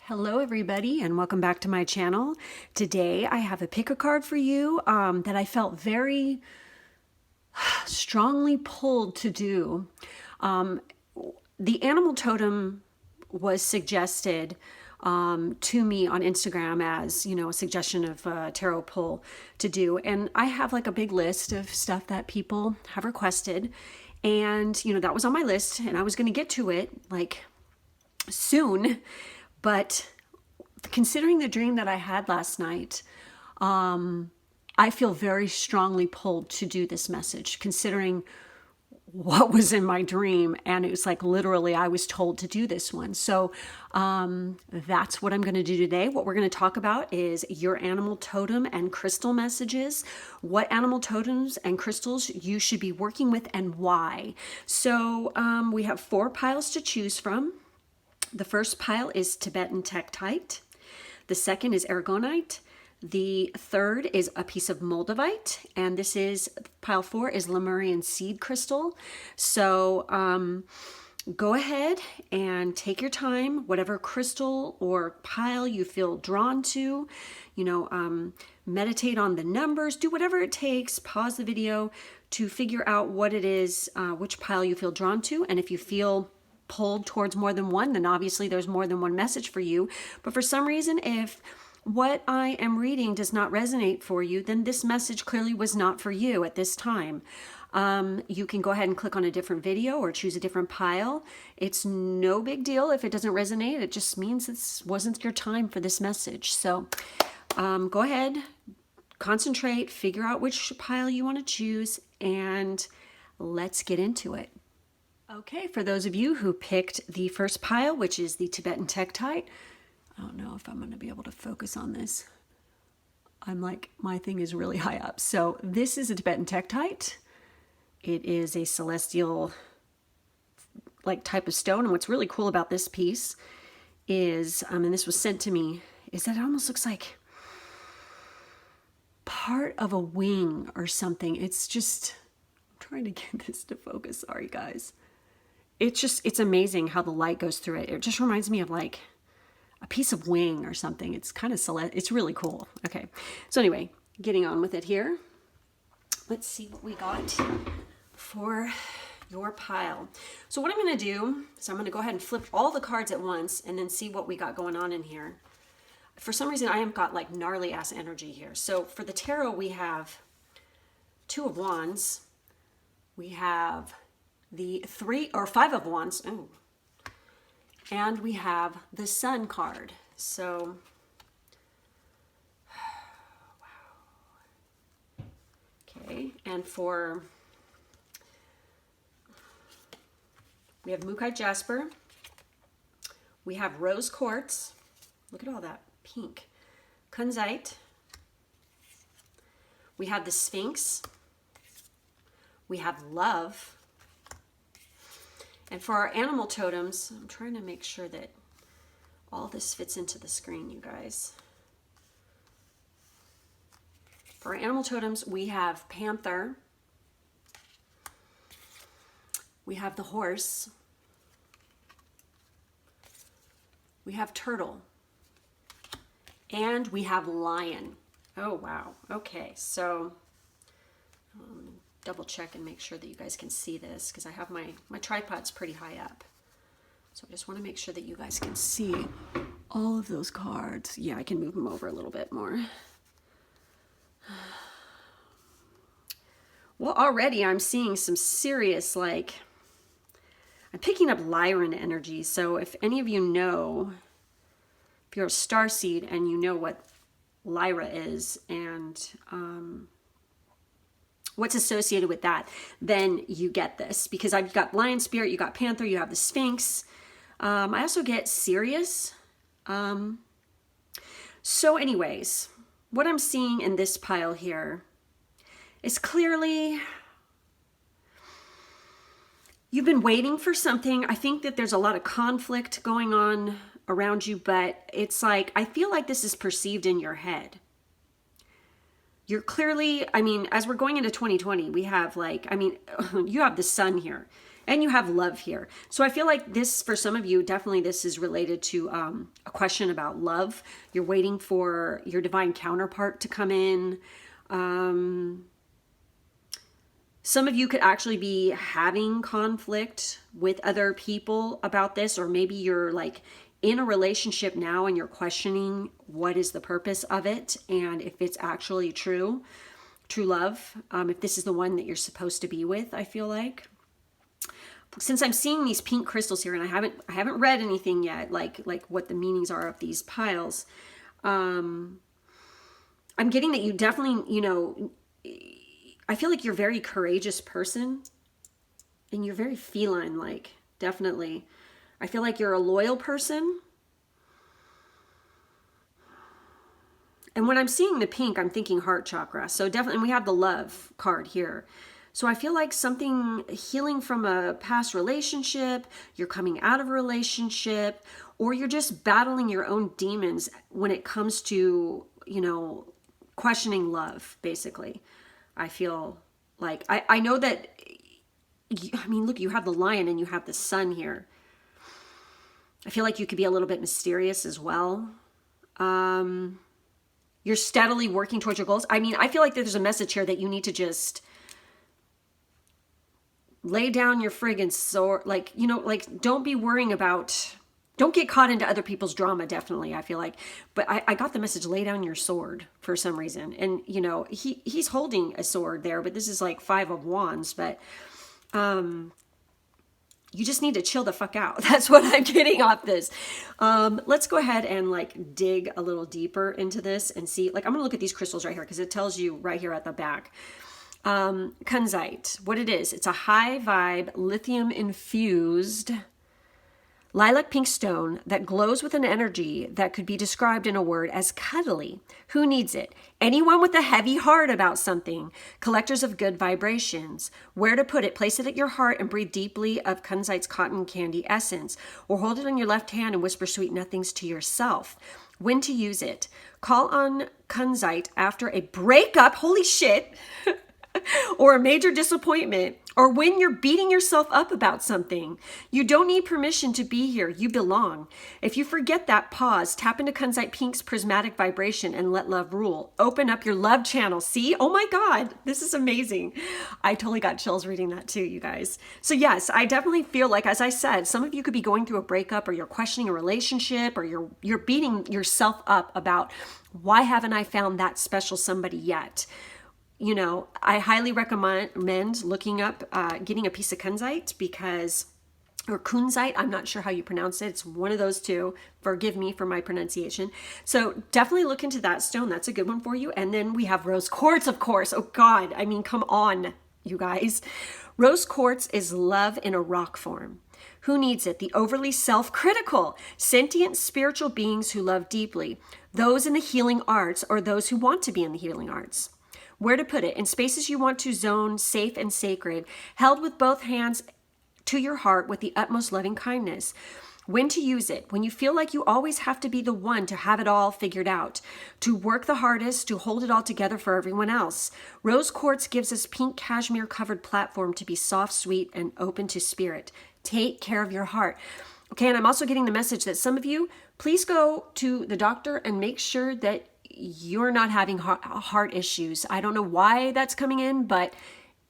Hello everybody and welcome back to my channel. Today I have a pick a card for you that I felt very strongly pulled to do. The animal totem was suggested to me on Instagram as, you know, a suggestion of a tarot pull to do. And I have like a big list of stuff that people have requested. And, you know, that was on my list and I was going to get to it like soon. But considering the dream that I had last night, I feel very strongly pulled to do this message, considering what was in my dream. And it was like literally I was told to do this one. So that's what I'm going to do today. What we're going to talk about is your animal totem and crystal messages, what animal totems and crystals you should be working with and why. So we have 4 piles to choose from. The first pile is Tibetan Tektite. The second is Aragonite. The third is a piece of Moldavite. And this is, pile 4 is Lemurian Seed Crystal. So go ahead and take your time, whatever crystal or pile you feel drawn to, you know, meditate on the numbers, do whatever it takes, pause the video to figure out what it is, which pile you feel drawn to. And if you feel pulled towards more than one, then obviously there's more than one message for you. But for some reason, if what I am reading does not resonate for you, then this message clearly was not for you at this time. You can go ahead and click on a different video or choose a different pile. It's no big deal if it doesn't resonate. It just means this wasn't your time for this message. So go ahead, concentrate, figure out which pile you want to choose, and let's get into it. Okay, for those of you who picked the first pile, which is the Tibetan Tektite, I don't know if I'm going to be able to focus on this. I'm like, my thing is really high up. So this is a Tibetan Tektite. It is a celestial like type of stone. And what's really cool about this piece is, and this was sent to me, is that it almost looks like part of a wing or something. It's just, I'm trying to get this to focus. Sorry, guys. It's amazing how the light goes through it. It just reminds me of like a piece of wing or something. It's kind of it's really cool. Okay. So anyway, getting on with it here. Let's see what we got for your pile. So what I'm going to do is I'm going to go ahead and flip all the cards at once and then see what we got going on in here. For some reason, I have got like gnarly ass energy here. So for the tarot, we have 2 of Wands. We have the 3 or 5 of Wands. Ooh. And we have the Sun card. So, wow. Okay, and we have Mookaite Jasper. We have Rose Quartz. Look at all that pink. Kunzite. We have the Sphinx. We have Love. And for our animal totems, I'm trying to make sure that all this fits into the screen, you guys. For our animal totems, we have Panther. We have the Horse. We have Turtle. And we have Lion. Oh, wow. Okay, so double check and make sure that you guys can see this because I have my tripod's pretty high up. So I just want to make sure that you guys can see all of those cards. Yeah, I can move them over a little bit more. Well, already I'm seeing some serious, like, I'm picking up Lyran energy. So if any of you know, if you're a starseed and you know what Lyra is and what's associated with that, then you get this. Because I've got Lion Spirit, you got Panther, you have the Sphinx. I also get Sirius. So anyways, what I'm seeing in this pile here is clearly you've been waiting for something. I think that there's a lot of conflict going on around you, but it's like, I feel like this is perceived in your head. You're clearly, I mean, as we're going into 2020, we have like, I mean, you have the Sun here. And you have love here. So I feel like this, for some of you, definitely this is related to a question about love. You're waiting for your divine counterpart to come in. Some of you could actually be having conflict with other people about this, or maybe you're like in a relationship now and you're questioning what is the purpose of it and if it's actually true love, if this is the one that you're supposed to be with. I feel like, since I'm seeing these pink crystals here, and I haven't read anything yet, like what the meanings are of these piles, I'm getting that you definitely, you know, I feel like you're a very courageous person and you're very feline-like, definitely. I feel like you're a loyal person. And when I'm seeing the pink, I'm thinking heart chakra. So definitely, and we have the love card here. So I feel like something healing from a past relationship, you're coming out of a relationship, or you're just battling your own demons when it comes to, you know, questioning love, basically. I feel like, I know that, I mean, look, you have the lion and you have the sun here. I feel like you could be a little bit mysterious as well. You're steadily working towards your goals. I mean, I feel like there's a message here that you need to just lay down your friggin' sword. Like, you know, like, don't be worrying about, don't get caught into other people's drama, definitely, I feel like. But I got the message, lay down your sword, for some reason. And, you know, he's holding a sword there, but this is like 5 of Wands. But you just need to chill the fuck out. That's what I'm getting off this. Let's go ahead and like dig a little deeper into this and see. Like, I'm gonna look at these crystals right here because it tells you right here at the back. Kunzite, what it is, it's a high vibe lithium infused lilac pink stone that glows with an energy that could be described in a word as cuddly. Who needs it? Anyone with a heavy heart about something. Collectors of good vibrations. Where to put it? Place it at your heart and breathe deeply of Kunzite's cotton candy essence. Or hold it on your left hand and whisper sweet nothings to yourself. When to use it? Call on Kunzite after a breakup. Holy shit. Or a major disappointment, or when you're beating yourself up about something. You don't need permission to be here. You belong. If you forget that, pause, tap into Kunzite Pink's prismatic vibration and let love rule. Open up your love channel. See? Oh my God, this is amazing. I totally got chills reading that too, you guys. So yes, I definitely feel like, as I said, some of you could be going through a breakup, or you're questioning a relationship, or you're beating yourself up about, why haven't I found that special somebody yet? You know, I highly recommend looking up, getting a piece of Kunzite, because, or Kunzite, I'm not sure how you pronounce it. It's one of those two. Forgive me for my pronunciation. So definitely look into that stone. That's a good one for you. And then we have rose quartz, of course. Oh God, I mean, come on, you guys. Rose quartz is love in a rock form. Who needs it? The overly self-critical, sentient spiritual beings who love deeply. Those in the healing arts, or those who want to be in the healing arts. Where to put it? In spaces you want to zone safe and sacred, held with both hands to your heart with the utmost loving kindness. When to use it? When you feel like you always have to be the one to have it all figured out, to work the hardest, to hold it all together for everyone else. Rose quartz gives us pink cashmere covered platform to be soft, sweet, and open to spirit. Take care of your heart. Okay, and I'm also getting the message that some of you, please go to the doctor and make sure that you're not having heart issues. I don't know why that's coming in, but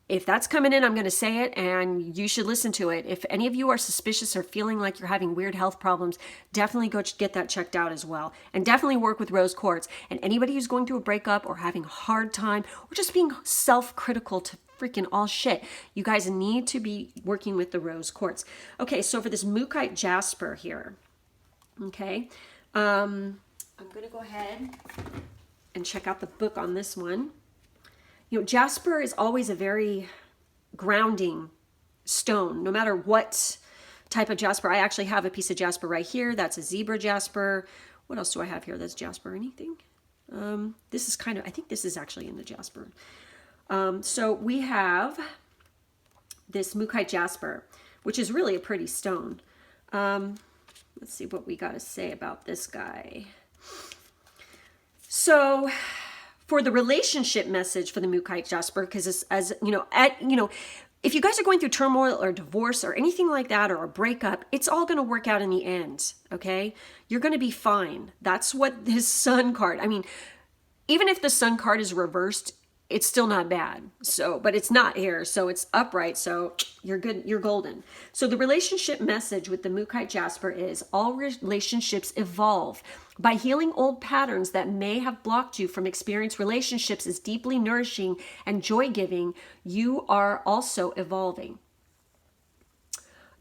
if that's coming in, I'm going to say it, and you should listen to it. If any of you are suspicious or feeling like you're having weird health problems, definitely go get that checked out as well. And definitely work with rose quartz. And anybody who's going through a breakup or having a hard time or just being self-critical to freaking all shit, you guys need to be working with the rose quartz. Okay, so for this Mookaite jasper here, okay, I'm going to go ahead and check out the book on this one. You know, jasper is always a very grounding stone, no matter what type of jasper. I actually have a piece of jasper right here. That's a zebra jasper. What else do I have here that's jasper? Anything? This is kind of, I think this is actually in the jasper. So we have this Mookaite jasper, which is really a pretty stone. Let's see what we got to say about this guy. So for the relationship message for the Mookaite jasper, because as you know, if you guys are going through turmoil or divorce or anything like that, or a breakup, it's all going to work out in the end, okay? You're going to be fine. That's what this Sun card, I mean, even if the Sun card is reversed, it's still not bad. So, but it's not here, so it's upright, so you're good, you're golden. So the relationship message with the Mookaite Jasper is all relationships evolve. By healing old patterns that may have blocked you from experiencing relationships as deeply nourishing and joy-giving, you are also evolving.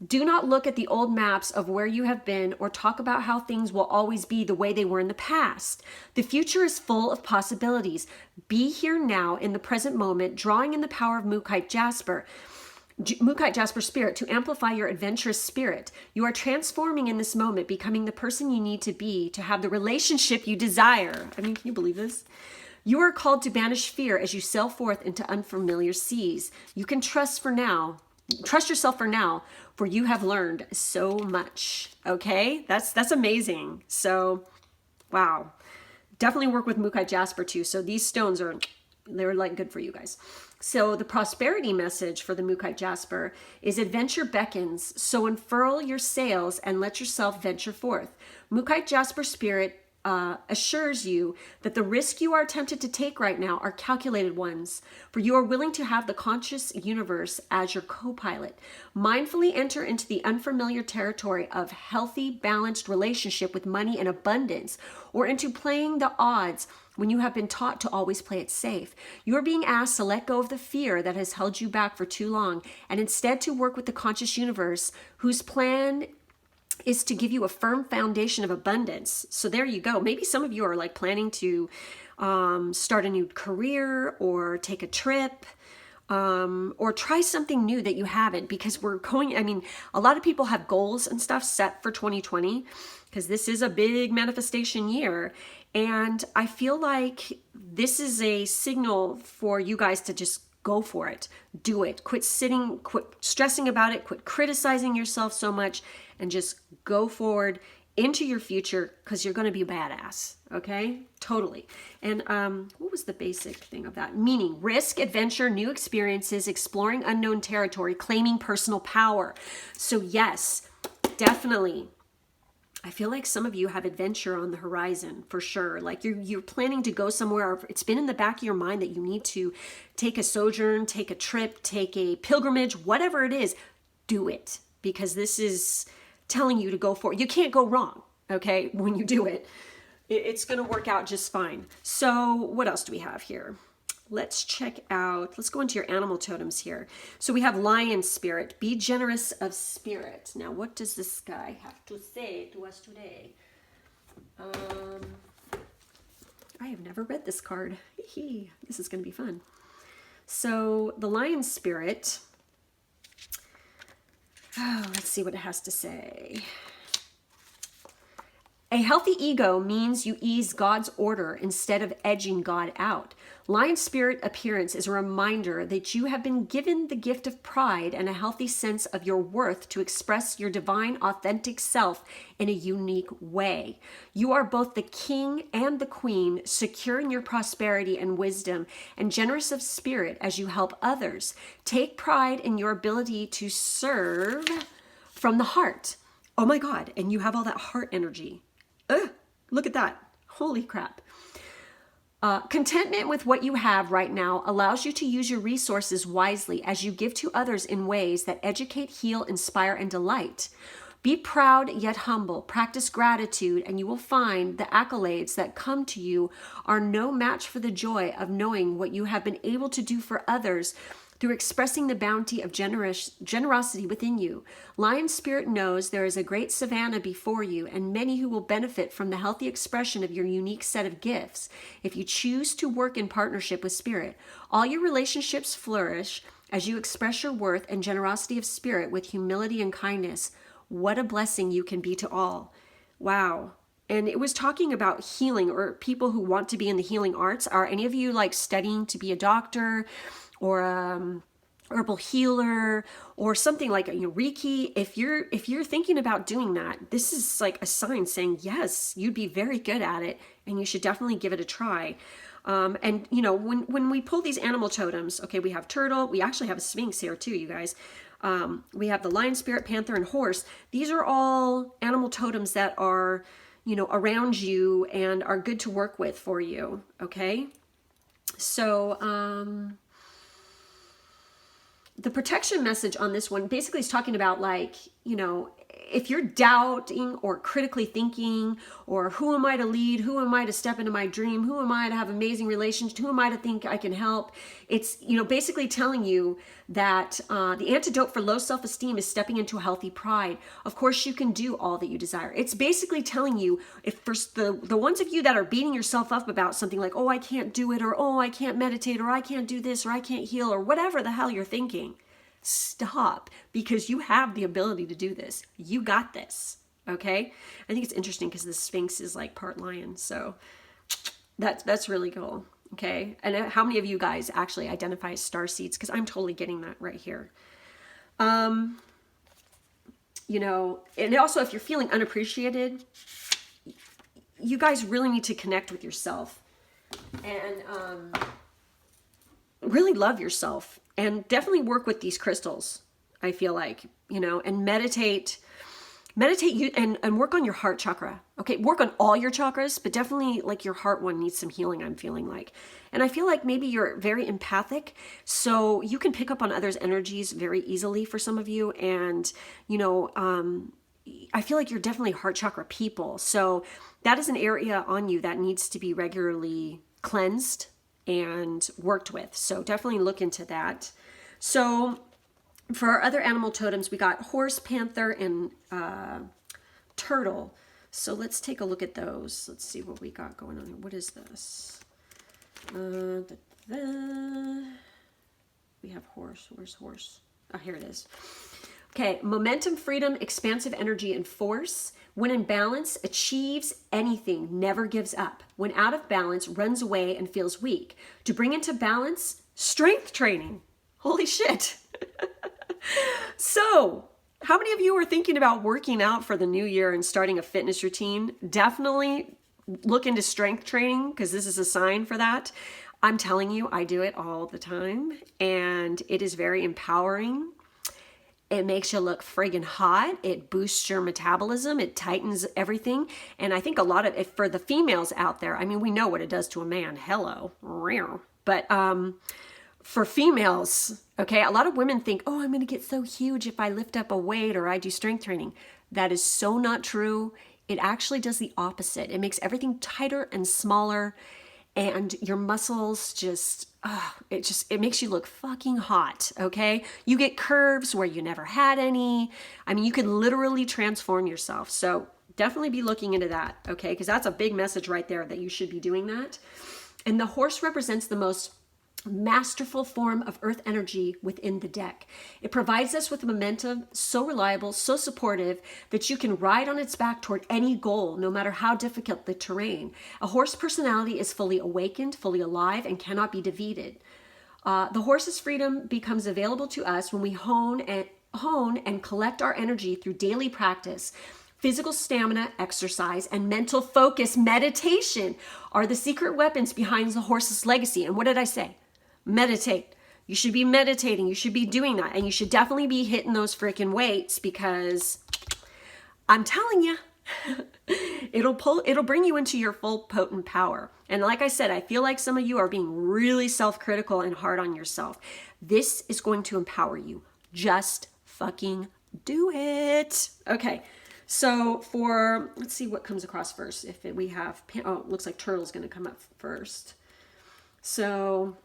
Do not look at the old maps of where you have been or talk about how things will always be the way they were in the past. The future is full of possibilities. Be here now in the present moment, drawing in the power of Mookaite Jasper spirit to amplify your adventurous spirit. You are transforming in this moment, becoming the person you need to be to have the relationship you desire. I mean, can you believe this? You are called to banish fear as you sail forth into unfamiliar seas. You can trust yourself for now, for you have learned so much. Okay, that's amazing. So, wow, definitely work with Mookaite Jasper too. So these stones they're like good for you guys. So the prosperity message for the Mookaite Jasper is adventure beckons. So unfurl your sails and let yourself venture forth. Mookaite Jasper spirit assures you that the risk you are tempted to take right now are calculated ones, for you are willing to have the conscious universe as your co-pilot. Mindfully enter into the unfamiliar territory of healthy, balanced relationship with money and abundance, or into playing the odds when you have been taught to always play it safe. You are being asked to let go of the fear that has held you back for too long, and instead to work with the conscious universe, whose plan is to give you a firm foundation of abundance. So there you go. Maybe some of you are like planning to start a new career or take a trip or try something new that you haven't, because we're going, I mean, a lot of people have goals and stuff set for 2020 because this is a big manifestation year. And I feel like this is a signal for you guys to just go for it. Do it. Quit stressing about it. Quit criticizing yourself so much and just go forward into your future, because you're going to be a badass. Okay? Totally. And what was the basic thing of that? Meaning, risk, adventure, new experiences, exploring unknown territory, claiming personal power. So yes, definitely. I feel like some of you have adventure on the horizon for sure. Like you're planning to go somewhere, or it's been in the back of your mind that you need to take a sojourn, take a trip, take a pilgrimage, whatever it is, do it, because this is telling you to go for it. You can't go wrong, okay, when you do it. It's going to work out just fine. So what else do we have here? Let's check out, let's go into your animal totems here. So we have lion spirit, be generous of spirit. Now, what does this guy have to say to us today? I have never read this card. This is going to be fun. So the lion spirit, let's see what it has to say. A healthy ego means you ease God's order instead of edging God out. Lion spirit appearance is a reminder that you have been given the gift of pride and a healthy sense of your worth to express your divine, authentic self in a unique way. You are both the king and the queen, secure in your prosperity and wisdom, and generous of spirit as you help others. Take pride in your ability to serve from the heart. Oh my God, and you have all that heart energy. Look at that. Holy crap. Contentment with what you have right now allows you to use your resources wisely as you give to others in ways that educate, heal, inspire, and delight. Be proud yet humble. Practice gratitude, and you will find the accolades that come to you are no match for the joy of knowing what you have been able to do for others through expressing the bounty of generosity within you. Lion spirit knows there is a great savanna before you and many who will benefit from the healthy expression of your unique set of gifts if you choose to work in partnership with spirit. All your relationships flourish as you express your worth and generosity of spirit with humility and kindness. What a blessing you can be to all. Wow. And it was talking about healing, or people who want to be in the healing arts. Are any of you like studying to be a doctor or herbal healer or something like Reiki, if you're thinking about doing that, this is like a sign saying, yes, you'd be very good at it and you should definitely give it a try. And when we pull these animal totems, okay, we have turtle, we actually have a sphinx here too, you guys. We have the lion, spirit, panther, and horse. These are all animal totems that are, around you and are good to work with for you, okay? So, the protection message on this one basically is talking about, like, if you're doubting or critically thinking, or who am I to lead? Who am I to step into my dream? Who am I to have amazing relationships? Who am I to think I can help? It's, basically telling you that the antidote for low self-esteem is stepping into a healthy pride. Of course, you can do all that you desire. It's basically telling you, if for the ones of you that are beating yourself up about something like, oh, I can't do it, or oh, I can't meditate, or I can't do this, or I can't heal, or whatever the hell you're thinking, stop, because you have the ability to do this. You got this, okay? I think it's interesting because the Sphinx is like part lion, so that's really cool, okay? And how many of you guys actually identify as starseeds? Because I'm totally getting that right here. And also, if you're feeling unappreciated, you guys really need to connect with yourself and really love yourself. And definitely work with these crystals, I feel like, and meditate you and work on your heart chakra. Okay, work on all your chakras, but definitely like your heart one needs some healing, I'm feeling like. And I feel like maybe you're very empathic, so you can pick up on others' energies very easily for some of you. And, I feel like you're definitely heart chakra people. So that is an area on you that needs to be regularly cleansed and worked with. So definitely look into that. So for our other animal totems, we got horse, panther, and turtle. So let's take a look at those. Let's see what we got going on here. What is this? We have horse. Where's horse? Oh, here it is. Okay, momentum, freedom, expansive energy, and force. When in balance, achieves anything, never gives up. When out of balance, runs away and feels weak. To bring into balance, strength training. Holy shit. So, how many of you are thinking about working out for the new year and starting a fitness routine? Definitely look into strength training, because this is a sign for that. I'm telling you, I do it all the time, and it is very empowering. It makes you look friggin' hot. It boosts your metabolism. It tightens everything. And I think a lot of it, for the females out there, I mean, we know what it does to a man. Hello. But for females, okay, a lot of women think, oh, I'm going to get so huge if I lift up a weight or I do strength training. That is so not true. It actually does the opposite. It makes everything tighter and smaller. And your muscles it makes you look fucking hot, okay? You get curves where you never had any. I mean, you can literally transform yourself. So definitely be looking into that, okay? Because that's a big message right there, that you should be doing that. And the horse represents the most masterful form of earth energy within the deck. It provides us with momentum, so reliable, so supportive, that you can ride on its back toward any goal, no matter how difficult the terrain. A horse personality is fully awakened, fully alive, and cannot be defeated. The horse's freedom becomes available to us when we hone and collect our energy through daily practice. Physical stamina, exercise, and mental focus, meditation, are the secret weapons behind the horse's legacy. And what did I say? Meditate. You should be meditating. You should be doing that. And you should definitely be hitting those freaking weights, because I'm telling you, it'll bring you into your full potent power. And like I said, I feel like some of you are being really self-critical and hard on yourself. This is going to empower you. Just fucking do it. Okay. So let's see what comes across first. We have, it looks like turtle's going to come up first. So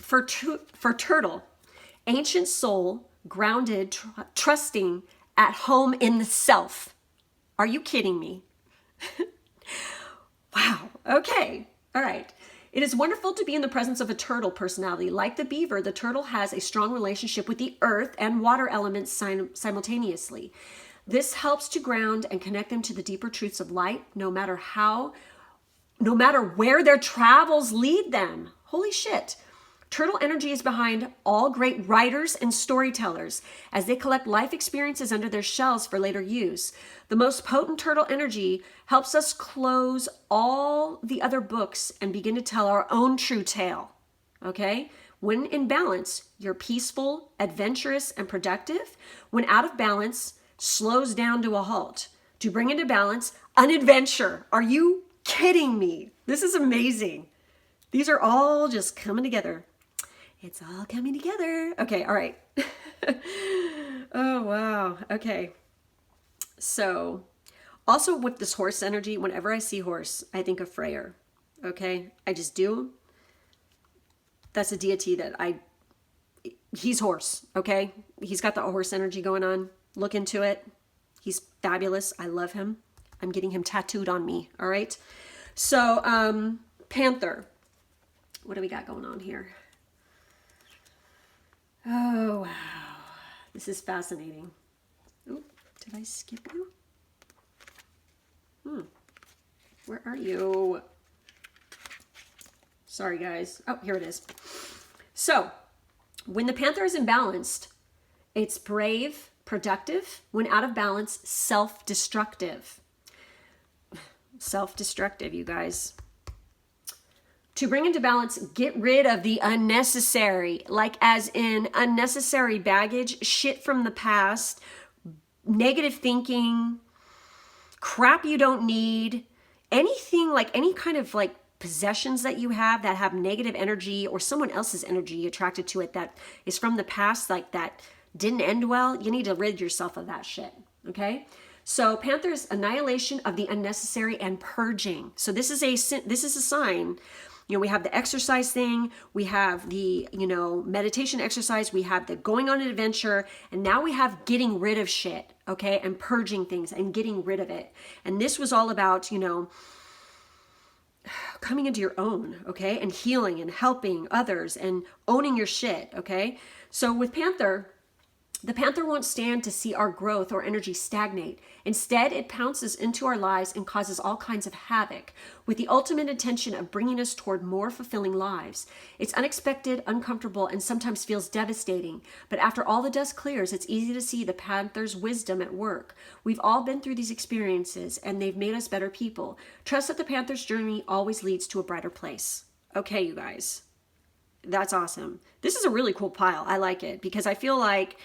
for turtle, ancient soul, grounded, trusting, at home in the self. Are you kidding me? Wow. Okay. All right. It is wonderful to be in the presence of a turtle personality. Like the beaver, the turtle has a strong relationship with the earth and water elements simultaneously. This helps to ground and connect them to the deeper truths of light, no matter where their travels lead them. Holy shit. Turtle energy is behind all great writers and storytellers as they collect life experiences under their shells for later use. The most potent turtle energy helps us close all the other books and begin to tell our own true tale. Okay? When in balance, you're peaceful, adventurous, and productive. When out of balance, slows down to a halt. To bring into balance, an adventure. Are you kidding me? This is amazing. These are all just coming together. It's all coming together. Okay, all right. Oh, wow. Okay. So, also with this horse energy, whenever I see horse, I think of Freyr. Okay? I just do. That's a deity that he's horse, okay? He's got the horse energy going on. Look into it. He's fabulous. I love him. I'm getting him tattooed on me, all right? So, Panther. What do we got going on here? Oh, wow. This is fascinating. Oh, did I skip you? Where are you? Sorry, guys. Oh, here it is. So, when the Panther is imbalanced, it's brave, productive. When out of balance, self-destructive. Self-destructive, you guys. To bring into balance, get rid of the unnecessary, like as in unnecessary baggage, shit from the past, negative thinking, crap you don't need, anything like any kind of like possessions that you have that have negative energy or someone else's energy attracted to it that is from the past, like that didn't end well. You need to rid yourself of that shit. Okay. So Panther's annihilation of the unnecessary and purging. So this is a sign. You know, we have the exercise thing, we have the, meditation exercise, we have the going on an adventure, and now we have getting rid of shit, okay, and purging things and getting rid of it. And this was all about, coming into your own, okay, and healing and helping others and owning your shit, okay? So with Panther, the Panther won't stand to see our growth or energy stagnate. Instead, it pounces into our lives and causes all kinds of havoc, with the ultimate intention of bringing us toward more fulfilling lives. It's unexpected, uncomfortable, and sometimes feels devastating. But after all the dust clears, it's easy to see the Panther's wisdom at work. We've all been through these experiences, and they've made us better people. Trust that the Panther's journey always leads to a brighter place. Okay, you guys. That's awesome. This is a really cool pile. I like it because I feel like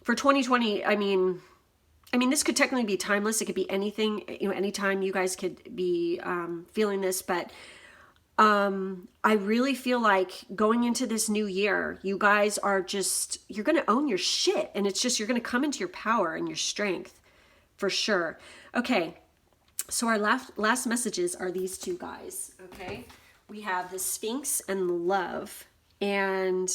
for 2020, I mean, this could technically be timeless. It could be anything, anytime you guys could be feeling this. But I really feel like going into this new year, you guys are you're going to own your shit. And it's just, you're going to come into your power and your strength for sure. Okay. So our last messages are these two guys. Okay. We have the Sphinx and the Love. And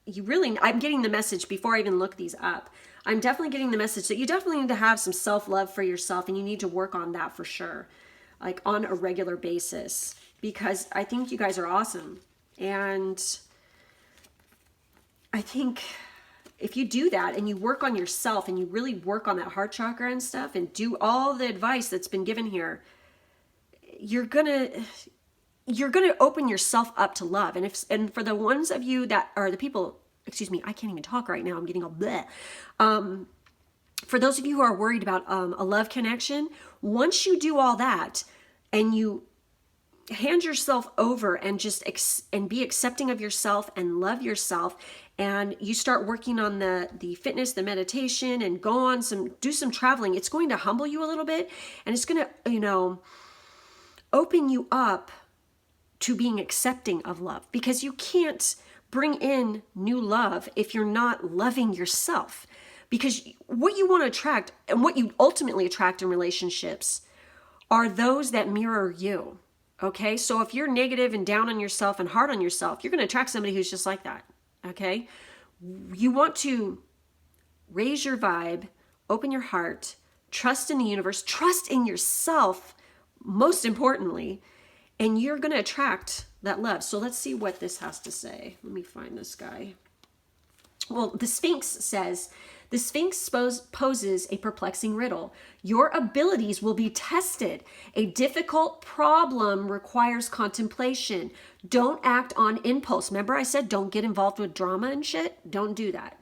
I'm getting the message before I even look these up. I'm definitely getting the message that you definitely need to have some self-love for yourself, and you need to work on that for sure, like on a regular basis, because I think you guys are awesome. And I think if you do that and you work on yourself and you really work on that heart chakra and stuff and do all the advice that's been given here, you're gonna open yourself up to love. And for the ones of you that are the people, excuse me, I can't even talk right now. I'm getting all bleh. For those of you who are worried about a love connection, once you do all that and you hand yourself over and just and be accepting of yourself and love yourself, and you start working on the fitness, the meditation, and do some traveling, it's going to humble you a little bit, and it's going to, open you up to being accepting of love, because you can't bring in new love if you're not loving yourself. Because what you want to attract and what you ultimately attract in relationships are those that mirror you. Okay? So if you're negative and down on yourself and hard on yourself, you're going to attract somebody who's just like that. Okay? You want to raise your vibe, open your heart, trust in the universe, trust in yourself, most importantly, and you're going to attract that love. So let's see what this has to say. Let me find this guy. Well, the Sphinx says The Sphinx poses a perplexing riddle. Your abilities will be tested. A difficult problem requires contemplation. Don't act on impulse. Remember I said don't get involved with drama and shit? Don't do that.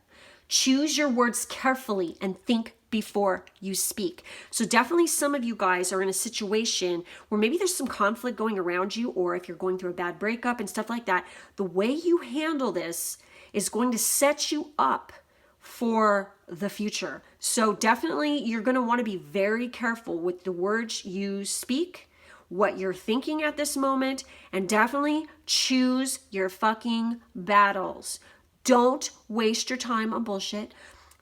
Choose your words carefully and think before you speak. So definitely some of you guys are in a situation where maybe there's some conflict going around you, or if you're going through a bad breakup and stuff like that, the way you handle this is going to set you up for the future. So definitely you're going to want to be very careful with the words you speak, what you're thinking at this moment, and definitely choose your fucking battles. Don't waste your time on bullshit.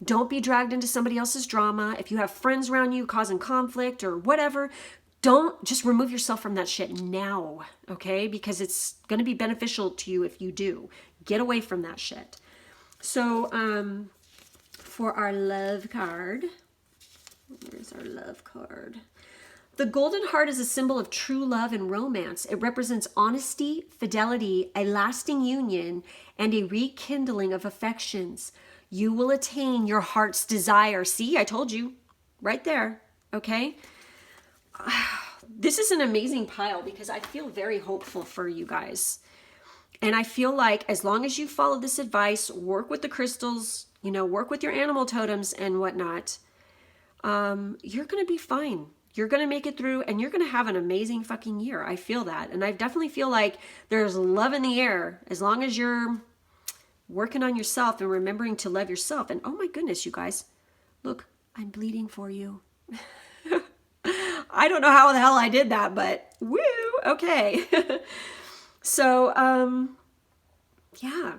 Don't be dragged into somebody else's drama. If you have friends around you causing conflict or whatever, don't just remove yourself from that shit now, okay? Because it's going to be beneficial to you if you do. Get away from that shit. So, for our love card, where's our love card? The golden heart is a symbol of true love and romance. It represents honesty, fidelity, a lasting union, and a rekindling of affections. You will attain your heart's desire. See, I told you right there, okay? This is an amazing pile because I feel very hopeful for you guys. And I feel like as long as you follow this advice, work with the crystals, you know, work with your animal totems and whatnot, you're going to be fine. You're going to make it through and you're going to have an amazing fucking year. I feel that. And I definitely feel like there's love in the air as long as you're working on yourself and remembering to love yourself. And oh my goodness, you guys, look, I'm bleeding for you. I don't know how the hell I did that, but woo, okay. So, yeah,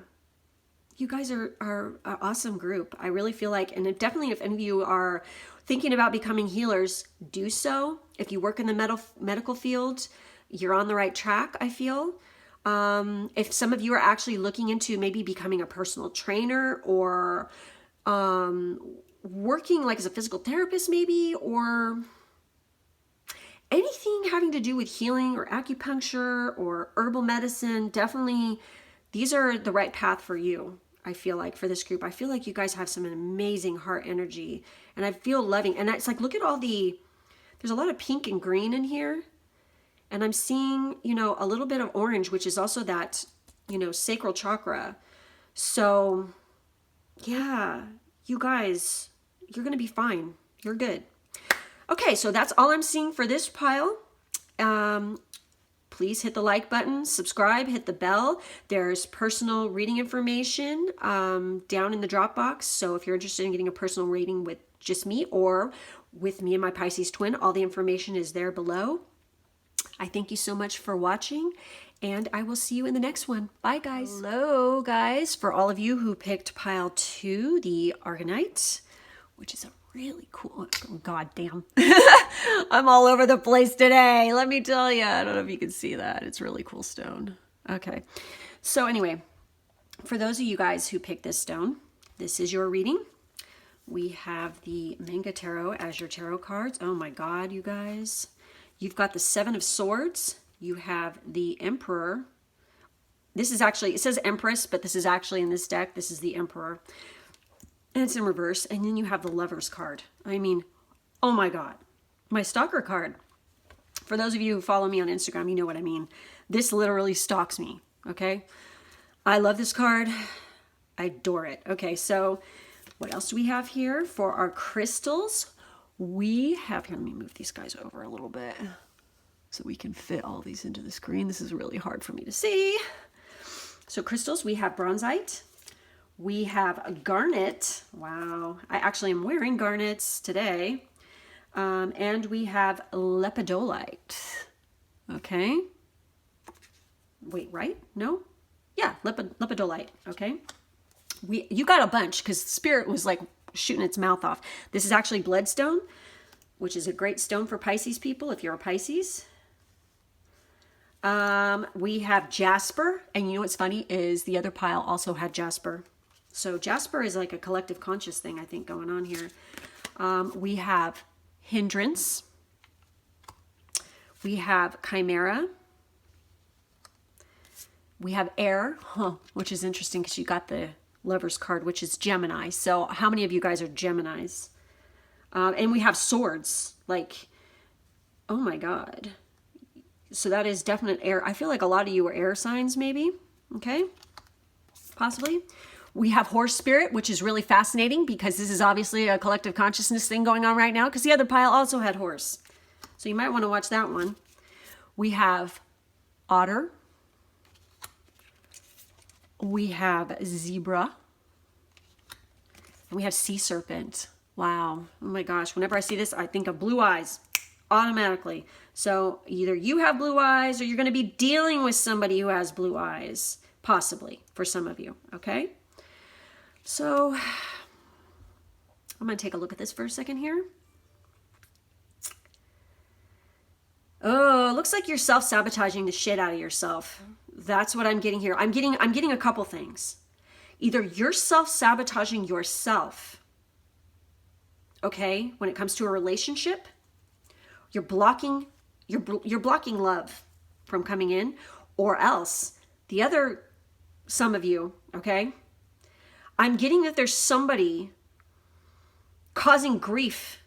you guys are an awesome group. I really feel like, and definitely if any of you are thinking about becoming healers, do so. If you work in the medical field, you're on the right track, I feel. If some of you are actually looking into maybe becoming a personal trainer or working like as a physical therapist maybe, or anything having to do with healing or acupuncture or herbal medicine, definitely these are the right path for you. I feel like for this group, I feel like you guys have some amazing heart energy and I feel loving. And it's like, look at all there's a lot of pink and green in here. And I'm seeing, you know, a little bit of orange, which is also that, you know, sacral chakra. So yeah, you guys, you're going to be fine. You're good. Okay, so that's all I'm seeing for this pile. Please hit the like button, subscribe, hit the bell. There's personal reading information down in the Dropbox. So if you're interested in getting a personal reading with just me or with me and my Pisces twin, all the information is there below. I thank you so much for watching, and I will see you in the next one. Bye, guys. Hello, guys. For all of you who picked pile 2, the Argonite, which is a really cool, oh, god damn. I'm all over the place today. Let me tell you. I don't know if you can see that. It's a really cool stone. Okay. So anyway, for those of you guys who picked this stone, this is your reading. We have the Manga Tarot as your tarot cards. Oh my god, you guys. You've got the 7 of Swords. You have the Emperor. This is actually, it says Empress, but this is actually in this deck. This is the Emperor. And it's in reverse. And then you have the Lover's card. I mean, oh my god. My stalker card. For those of you who follow me on Instagram, you know what I mean. This literally stalks me, okay? I love this card. I adore it. Okay, so what else do we have here for our crystals? We have, here, let me move these guys over a little bit so we can fit all these into the screen. This is really hard for me to see. So crystals, we have bronzite. We have a garnet. Wow. I actually am wearing garnets today. And we have lepidolite. Okay. Wait, right? No? Yeah, lepidolite. Okay. You got a bunch because Spirit was like shooting its mouth off. This is actually bloodstone, which is a great stone for Pisces people if you're a Pisces. We have jasper, and you know what's funny is the other pile also had jasper. So jasper is like a collective conscious thing, I think, going on here. We have hindrance. We have chimera. We have air, which is interesting because you got the Lover's card, which is Gemini. So how many of you guys are Geminis? And we have swords, like, oh my God. So that is definite air. I feel like a lot of you are air signs, maybe. Okay, possibly. We have horse spirit, which is really fascinating because this is obviously a collective consciousness thing going on right now, because the other pile also had horse. So you might want to watch that one. We have otter. We have zebra. And we have sea serpent. Wow. Oh my gosh. Whenever I see this, I think of blue eyes automatically. So either you have blue eyes or you're going to be dealing with somebody who has blue eyes, possibly for some of you. Okay. So I'm going to take a look at this for a second here. Oh, it looks like you're self-sabotaging the shit out of yourself. That's what I'm getting here. I'm getting a couple things. Either you're self-sabotaging yourself, okay, when it comes to a relationship, you're blocking love from coming in, or else some of you, okay, I'm getting that there's somebody causing grief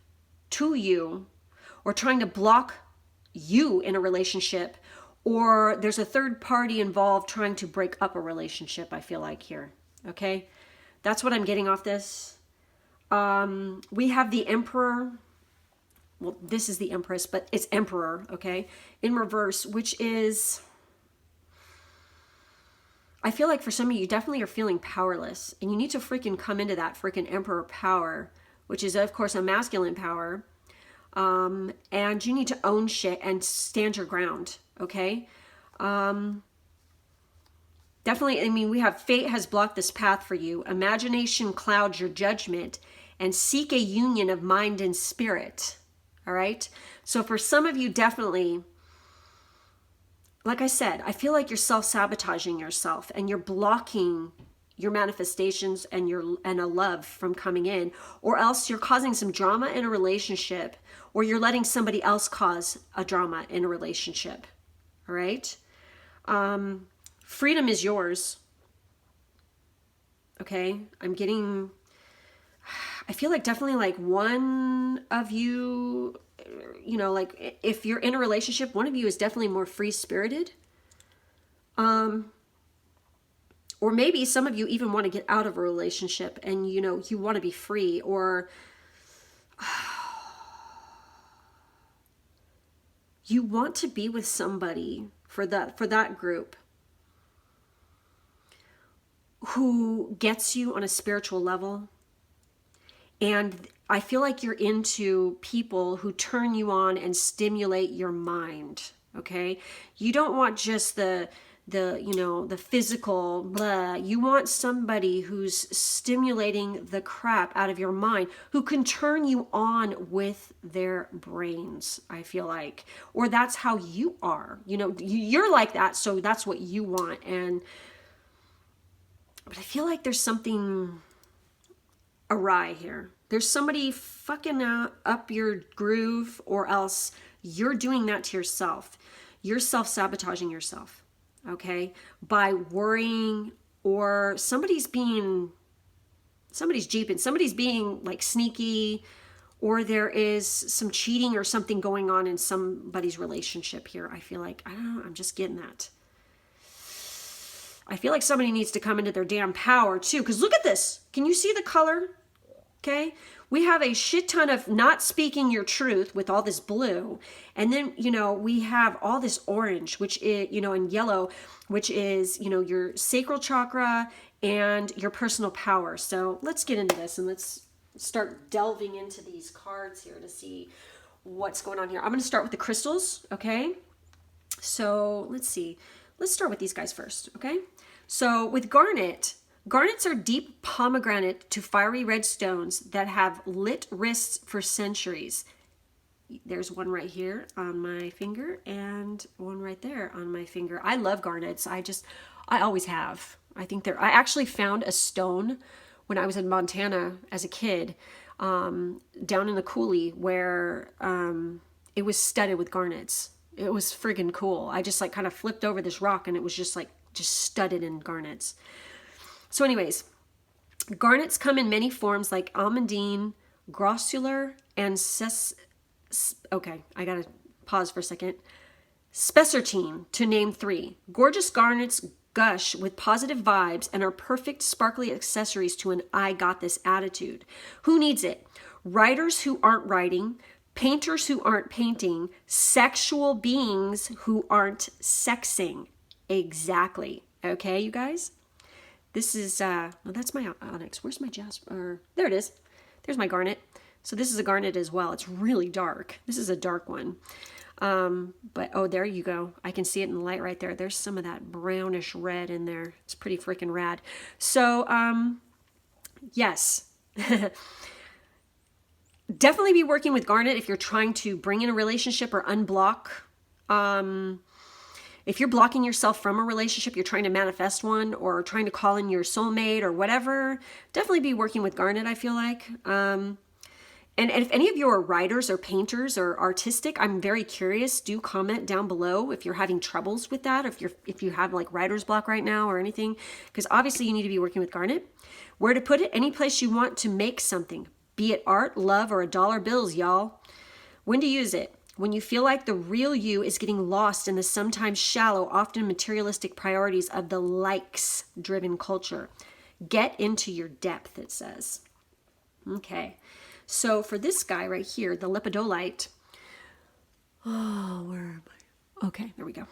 to you or trying to block you in a relationship, or there's a third party involved trying to break up a relationship, I feel like here. Okay, that's what I'm getting off this. We have the Emperor. Well, this is the Empress, but it's Emperor, okay, in reverse, which is, I feel like for some of you, definitely are feeling powerless, and you need to freaking come into that freaking Emperor power, which is, of course, a masculine power. And you need to own shit and stand your ground, okay? Definitely, I mean, we have fate has blocked this path for you. Imagination clouds your judgment, and seek a union of mind and spirit, all right? So for some of you, definitely, like I said, I feel like you're self-sabotaging yourself and you're blocking your manifestations and a love from coming in, or else you're causing some drama in a relationship, or you're letting somebody else cause a drama in a relationship. All right. Freedom is yours. Okay. I feel like definitely like one of you, you know, like if you're in a relationship, one of you is definitely more free-spirited. Or maybe some of you even want to get out of a relationship and, you know, you want to be free, or you want to be with somebody for that group who gets you on a spiritual level. And I feel like you're into people who turn you on and stimulate your mind. Okay. You don't want just the physical blah. You want somebody who's stimulating the crap out of your mind, who can turn you on with their brains, I feel like. Or that's how you are. You know, you're like that, so that's what you want. But I feel like there's something awry here. There's somebody fucking up your groove, or else you're doing that to yourself. You're self-sabotaging yourself. Okay, by worrying, or somebody's jeeping, somebody's being like sneaky, or there is some cheating or something going on in somebody's relationship here. I feel like, I don't know, I'm just getting that. I feel like somebody needs to come into their damn power too, because look at this. Can you see the color? Okay, we have a shit ton of not speaking your truth with all this blue. And then, you know, we have all this orange, which is, you know, and yellow, which is, you know, your sacral chakra and your personal power. So let's get into this and let's start delving into these cards here to see what's going on here. I'm going to start with the crystals. Okay. So let's see. Let's start with these guys first. Okay. So with garnet, garnets are deep pomegranate to fiery red stones that have lit wrists for centuries. There's one right here on my finger and one right there on my finger. I love garnets. I always have. I actually found a stone when I was in Montana as a kid, down in the coulee, where it was studded with garnets. It was friggin' cool. I just like kind of flipped over this rock and it was just studded in garnets. So anyways, Garnets come in many forms like almandine, grossular, and okay, I gotta pause for a second. Spessartine, to name 3. Gorgeous garnets gush with positive vibes and are perfect sparkly accessories to an I got this attitude. Who needs it? Writers who aren't writing, painters who aren't painting, sexual beings who aren't sexing. Exactly. Okay, you guys? This is, well, that's my onyx. Where's my jasper? There it is. There's my garnet. So this is a garnet as well. It's really dark. This is a dark one. But, oh, there you go. I can see it in the light right there. There's some of that brownish red in there. It's pretty freaking rad. So, yes. Definitely be working with garnet if you're trying to bring in a relationship or unblock. If you're blocking yourself from a relationship, you're trying to manifest one or trying to call in your soulmate or whatever, definitely be working with garnet, I feel like. And if any of you are writers or painters or artistic, I'm very curious. Do comment down below if you're having troubles with that, if you have like writer's block right now or anything, because obviously you need to be working with garnet. Where to put it? Any place you want to make something, be it art, love, or $1 bills, y'all. When to use it? When you feel like the real you is getting lost in the sometimes shallow, often materialistic priorities of the likes-driven culture. Get into your depth, it says. Okay. So for this guy right here, the lepidolite, oh, where am I? Okay, there we go.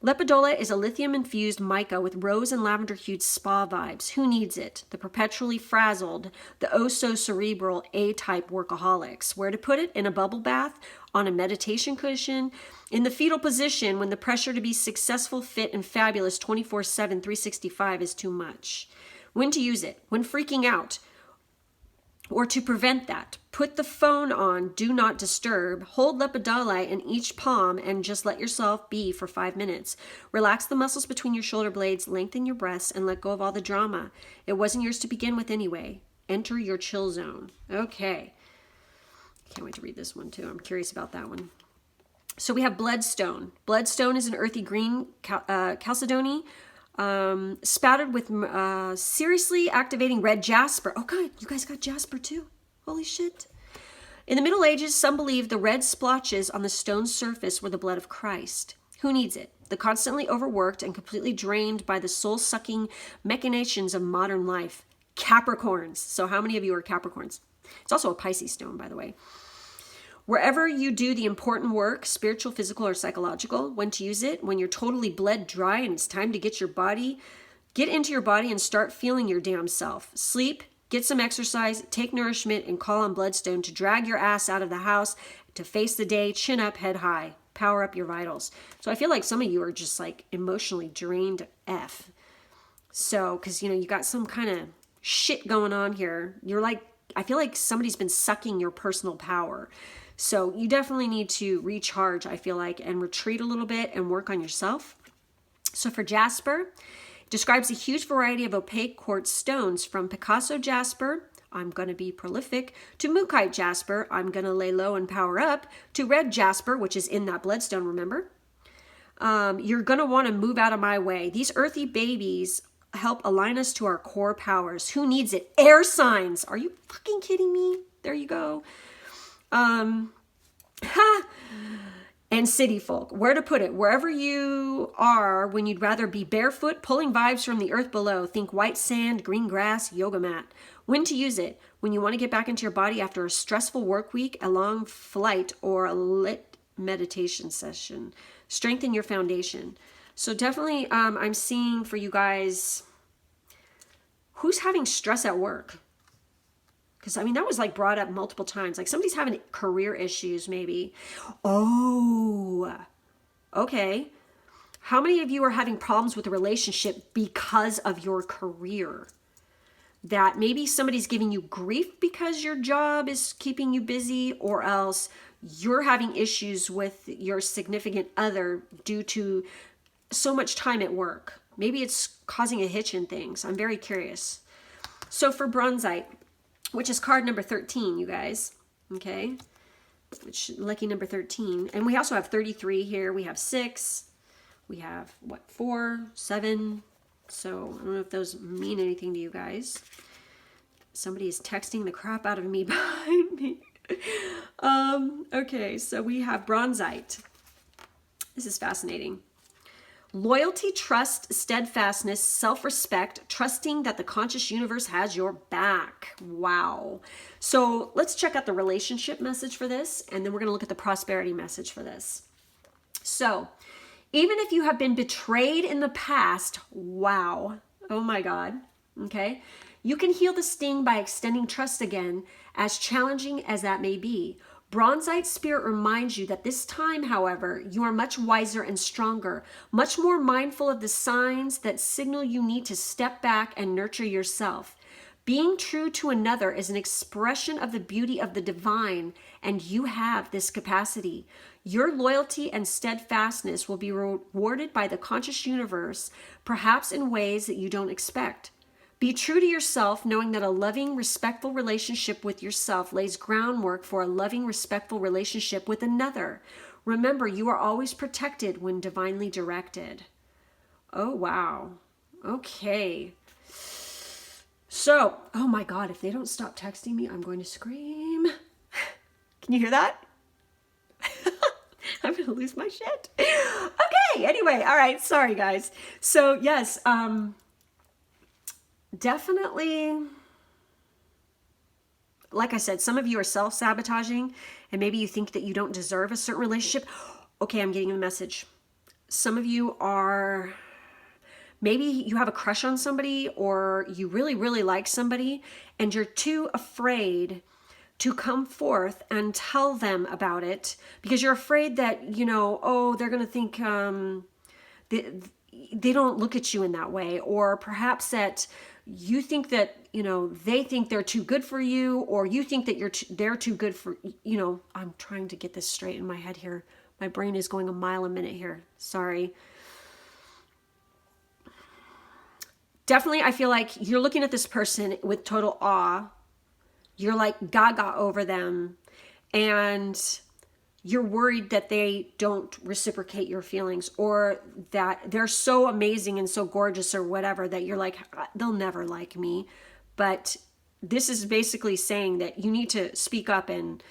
Lepidolite is a lithium-infused mica with rose and lavender-hued spa vibes. Who needs it? The perpetually frazzled, the oh-so-cerebral A-type workaholics. Where to put it? In a bubble bath, on a meditation cushion, in the fetal position when the pressure to be successful, fit, and fabulous 24/7, 365 is too much. When to use it? When freaking out. Or to prevent that, put the phone on do not disturb, hold lepidolite in each palm and just let yourself be for 5 minutes. Relax the muscles between your shoulder blades, lengthen your breaths, and let go of all the drama. It wasn't yours to begin with anyway. Enter your chill zone. Okay. Can't wait to read this one too. I'm curious about that one. So we have bloodstone. Bloodstone is an earthy green chalcedony, spattered with seriously activating red jasper. Oh God, you guys got jasper too. Holy shit. In the Middle Ages, some believed the red splotches on the stone's surface were the blood of Christ. Who needs it? The constantly overworked and completely drained by the soul-sucking machinations of modern life. Capricorns. So how many of you are Capricorns? It's also a Pisces stone, by the way. Wherever you do the important work, spiritual, physical, or psychological, when to use it, when you're totally bled dry and it's time to get into your body and start feeling your damn self. Sleep, get some exercise, take nourishment, and call on bloodstone to drag your ass out of the house, to face the day, chin up, head high, power up your vitals. So I feel like some of you are just like emotionally drained F. So, because, you got some kind of shit going on here. You're like, I feel like somebody's been sucking your personal power. So you definitely need to recharge, I feel like, and retreat a little bit and work on yourself. So for jasper, it describes a huge variety of opaque quartz stones from Picasso jasper, I'm going to be prolific, to Mookite jasper, I'm going to lay low and power up, to red jasper, which is in that bloodstone, remember? You're going to want to move out of my way. These earthy babies help align us to our core powers. Who needs it? Air signs. Are you fucking kidding me? There you go. And city folk. Where to put it? Wherever you are when you'd rather be barefoot, pulling vibes from the earth below. Think white sand, green grass, yoga mat. When to use it? When you want to get back into your body after a stressful work week, a long flight, or a lit meditation session. Strengthen your foundation. So definitely, I'm seeing for you guys, who's having stress at work? Because, I mean, that was like brought up multiple times. Like somebody's having career issues maybe. Oh, okay. How many of you are having problems with a relationship because of your career? That maybe somebody's giving you grief because your job is keeping you busy, or else you're having issues with your significant other due to so much time at work. Maybe it's causing a hitch in things. I'm very curious. So for bronzite, which is card number 13, you guys, okay? Which, lucky number 13. And we also have 33 here. We have 6. We have, 4, 7. So I don't know if those mean anything to you guys. Somebody is texting the crap out of me behind me. Okay, so we have bronzite. This is fascinating. Loyalty, trust, steadfastness, self-respect, trusting that the conscious universe has your back. Wow. So let's check out the relationship message for this, and then we're going to look at the prosperity message for this. So even if you have been betrayed in the past, wow. Oh my God. Okay. You can heal the sting by extending trust again, as challenging as that may be. Bronzite spirit reminds you that this time, however, you are much wiser and stronger, much more mindful of the signs that signal you need to step back and nurture yourself. Being true to another is an expression of the beauty of the divine, and you have this capacity. Your loyalty and steadfastness will be rewarded by the conscious universe, perhaps in ways that you don't expect. Be true to yourself, knowing that a loving, respectful relationship with yourself lays groundwork for a loving, respectful relationship with another. Remember, you are always protected when divinely directed. Oh, wow. Okay. So, oh my God, if they don't stop texting me, I'm going to scream. Can you hear that? I'm going to lose my shit. Okay, anyway, all right, sorry guys. So, yes, definitely, like I said, some of you are self-sabotaging, and maybe you think that you don't deserve a certain relationship. Okay, I'm getting a message. Some of you are, maybe you have a crush on somebody, or you really, really like somebody, and you're too afraid to come forth and tell them about it because you're afraid that, you know, oh, they're going to think they don't look at you in that way, or perhaps that you think that, you know, they think they're too good for you, or you think that they're too good for, you know, I'm trying to get this straight in my head here. My brain is going a mile a minute here. Sorry. Definitely, I feel like you're looking at this person with total awe. You're like gaga over them, and you're worried that they don't reciprocate your feelings, or that they're so amazing and so gorgeous or whatever that you're like, they'll never like me. But this is basically saying that you need to speak up and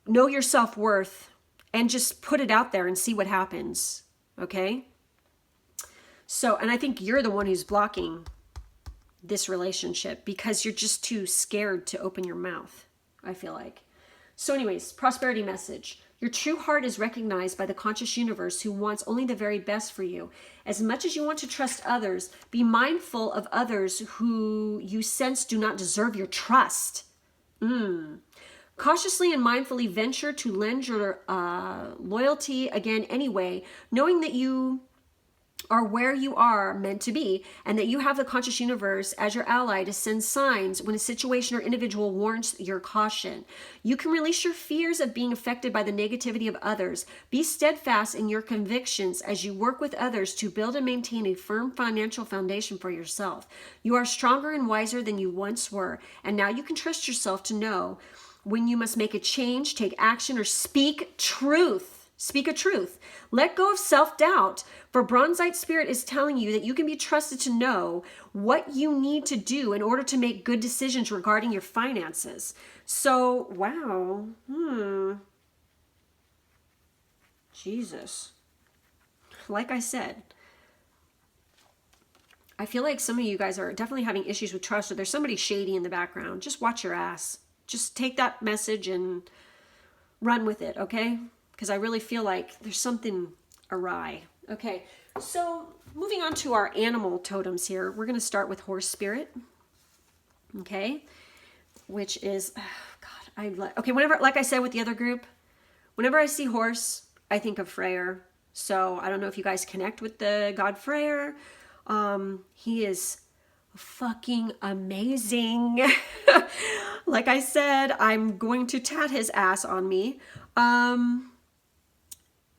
know your self-worth and just put it out there and see what happens. Okay? So, and I think you're the one who's blocking this relationship because you're just too scared to open your mouth, I feel like. So anyways, prosperity message. Your true heart is recognized by the conscious universe, who wants only the very best for you. As much as you want to trust others, be mindful of others who you sense do not deserve your trust. Cautiously and mindfully venture to lend your loyalty again anyway, knowing that you are where you are meant to be, and that you have the conscious universe as your ally to send signs when a situation or individual warrants your caution. You can release your fears of being affected by the negativity of others. Be steadfast in your convictions as you work with others to build and maintain a firm financial foundation for yourself. You are stronger and wiser than you once were, and now you can trust yourself to know when you must make a change, take action, or speak truth. Speak a truth. Let go of self-doubt, for Bronzite Spirit is telling you that you can be trusted to know what you need to do in order to make good decisions regarding your finances. So, wow. Jesus. Like I said, I feel like some of you guys are definitely having issues with trust, or there's somebody shady in the background. Just watch your ass. Just take that message and run with it, okay? Because I really feel like there's something awry. Okay, so moving on to our animal totems here. We're going to start with horse spirit. Okay, which is, oh God, okay, whenever, like I said with the other group, whenever I see horse, I think of Freyr. So I don't know if you guys connect with the god Freyr. He is fucking amazing. Like I said, I'm going to tat his ass on me.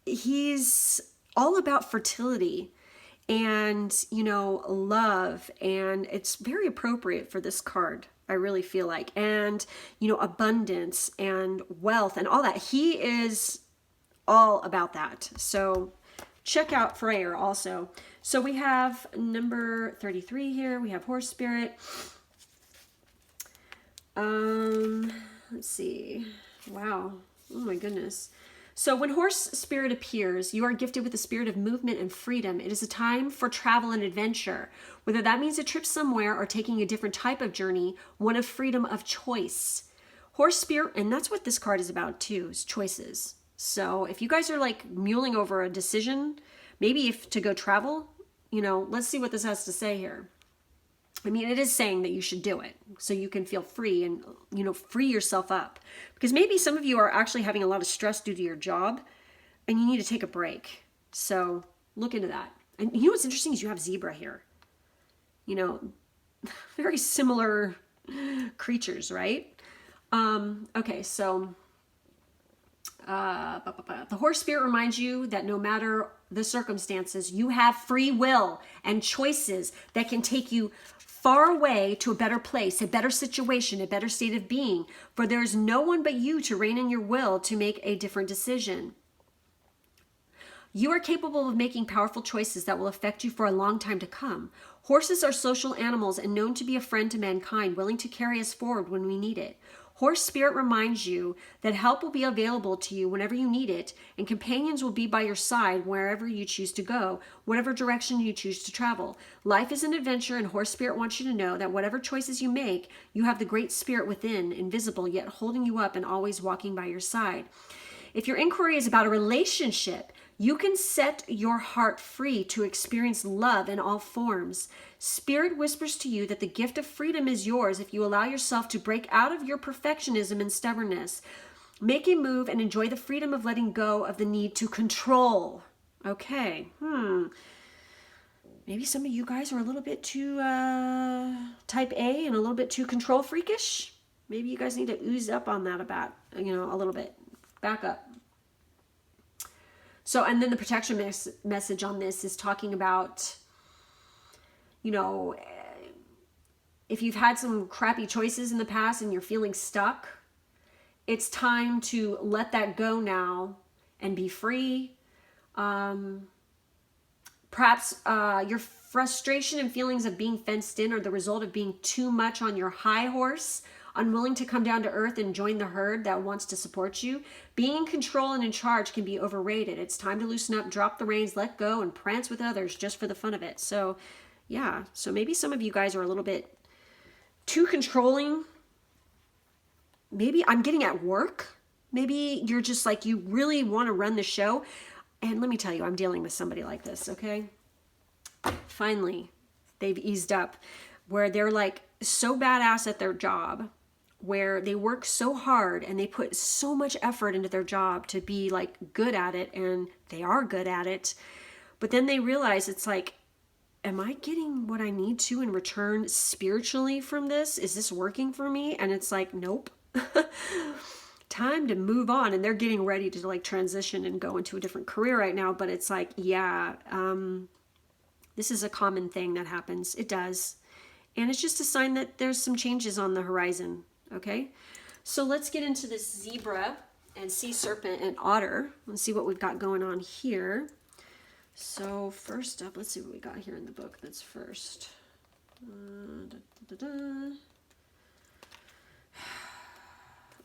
He's all about fertility and, you know, love, and it's very appropriate for this card, I really feel like, and, you know, abundance and wealth and all that. He is all about that. So check out Freyr also. So we have number 33 here. We have horse spirit. Let's see. Wow. Oh my goodness. So when horse spirit appears, you are gifted with the spirit of movement and freedom. It is a time for travel and adventure. Whether that means a trip somewhere or taking a different type of journey, one of freedom of choice. Horse spirit, and that's what this card is about too, is choices. So if you guys are like mulling over a decision, maybe if to go travel, you know, let's see what this has to say here. I mean, it is saying that you should do it so you can feel free and, you know, free yourself up. Because maybe some of you are actually having a lot of stress due to your job and you need to take a break. So look into that. And you know what's interesting is you have zebra here. You know, very similar creatures, right? Okay, so the horse spirit reminds you that no matter the circumstances, you have free will and choices that can take you far away to a better place, a better situation, a better state of being. For there is no one but you to rein in your will to make a different decision. You are capable of making powerful choices that will affect you for a long time to come. Horses are social animals and known to be a friend to mankind, willing to carry us forward when we need it. Horse spirit reminds you that help will be available to you whenever you need it, and companions will be by your side wherever you choose to go, whatever direction you choose to travel. Life is an adventure, and horse spirit wants you to know that whatever choices you make, you have the great spirit within, invisible, yet holding you up and always walking by your side. If your inquiry is about a relationship, you can set your heart free to experience love in all forms. Spirit whispers to you that the gift of freedom is yours if you allow yourself to break out of your perfectionism and stubbornness. Make a move and enjoy the freedom of letting go of the need to control. Okay, maybe some of you guys are a little bit too type A and a little bit too control freakish. Maybe you guys need to ooze up on that about, you know, a little bit. Back up. So, and then the protection message on this is talking about, you know, if you've had some crappy choices in the past and you're feeling stuck, it's time to let that go now and be free. Perhaps your frustration and feelings of being fenced in are the result of being too much on your high horse, unwilling to come down to earth and join the herd that wants to support you. Being in control and in charge can be overrated. It's time to loosen up, drop the reins, let go, and prance with others just for the fun of it. So, yeah. So maybe some of you guys are a little bit too controlling. Maybe I'm getting at work. Maybe you're just like, you really want to run the show. And let me tell you, I'm dealing with somebody like this, okay? Finally, they've eased up where they're like so badass at their job, where they work so hard and they put so much effort into their job to be like good at it, and they are good at it. But then they realize it's like, am I getting what I need to in return spiritually from this? Is this working for me? And it's like, nope. Time to move on. And they're getting ready to like transition and go into a different career right now. But it's like, yeah, this is a common thing that happens. It does. And it's just a sign that there's some changes on the horizon. Okay, so let's get into this zebra and sea serpent and otter. Let's see what we've got going on here. So first up, let's see what we got here in the book that's first.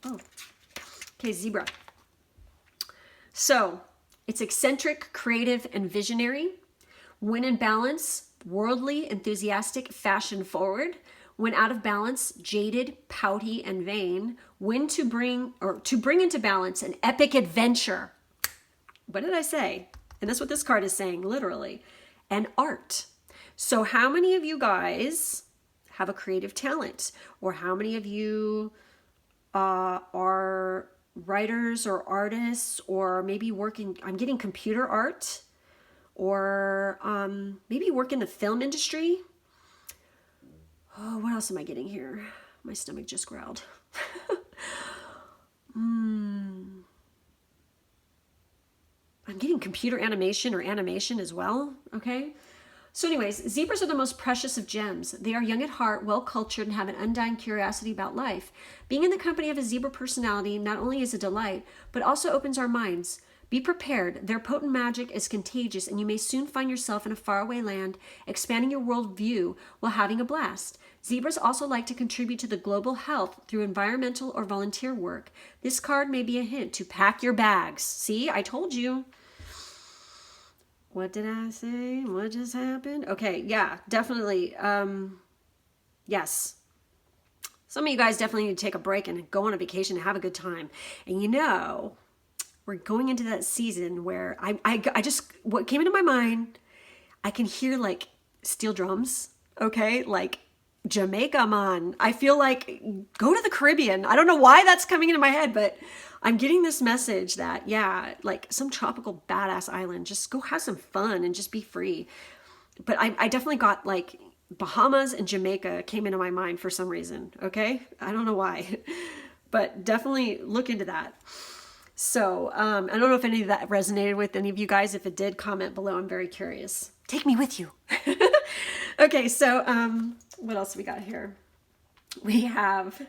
Oh, okay, zebra. So it's eccentric, creative, and visionary. When in balance, worldly, enthusiastic, fashion forward. When out of balance, jaded, pouty, and vain. When to bring into balance an epic adventure. What did I say? And that's what this card is saying, literally. And art. So how many of you guys have a creative talent? Or how many of you are writers or artists, or maybe I'm getting computer art, or maybe work in the film industry? Oh, what else am I getting here? My stomach just growled. I'm getting computer animation or animation as well, okay? So anyways, zebras are the most precious of gems. They are young at heart, well-cultured, and have an undying curiosity about life. Being in the company of a zebra personality not only is a delight, but also opens our minds. Be prepared. Their potent magic is contagious, and you may soon find yourself in a faraway land, expanding your worldview while having a blast. Zebras also like to contribute to the global health through environmental or volunteer work. This card may be a hint to pack your bags. See, I told you. What did I say? What just happened? Okay, yeah, definitely. Yes. Some of you guys definitely need to take a break and go on a vacation and have a good time. And you know, we're going into that season where I just, what came into my mind, I can hear like steel drums, okay? Like Jamaica, man. I feel like go to the Caribbean. I don't know why that's coming into my head, but I'm getting this message that, yeah, like some tropical badass island, just go have some fun and just be free. But I definitely got like Bahamas and Jamaica came into my mind for some reason, okay? I don't know why, but definitely look into that. So I don't know if any of that resonated with any of you guys. If it did, comment below. I'm very curious. Take me with you. Okay, so what else we got here? We have,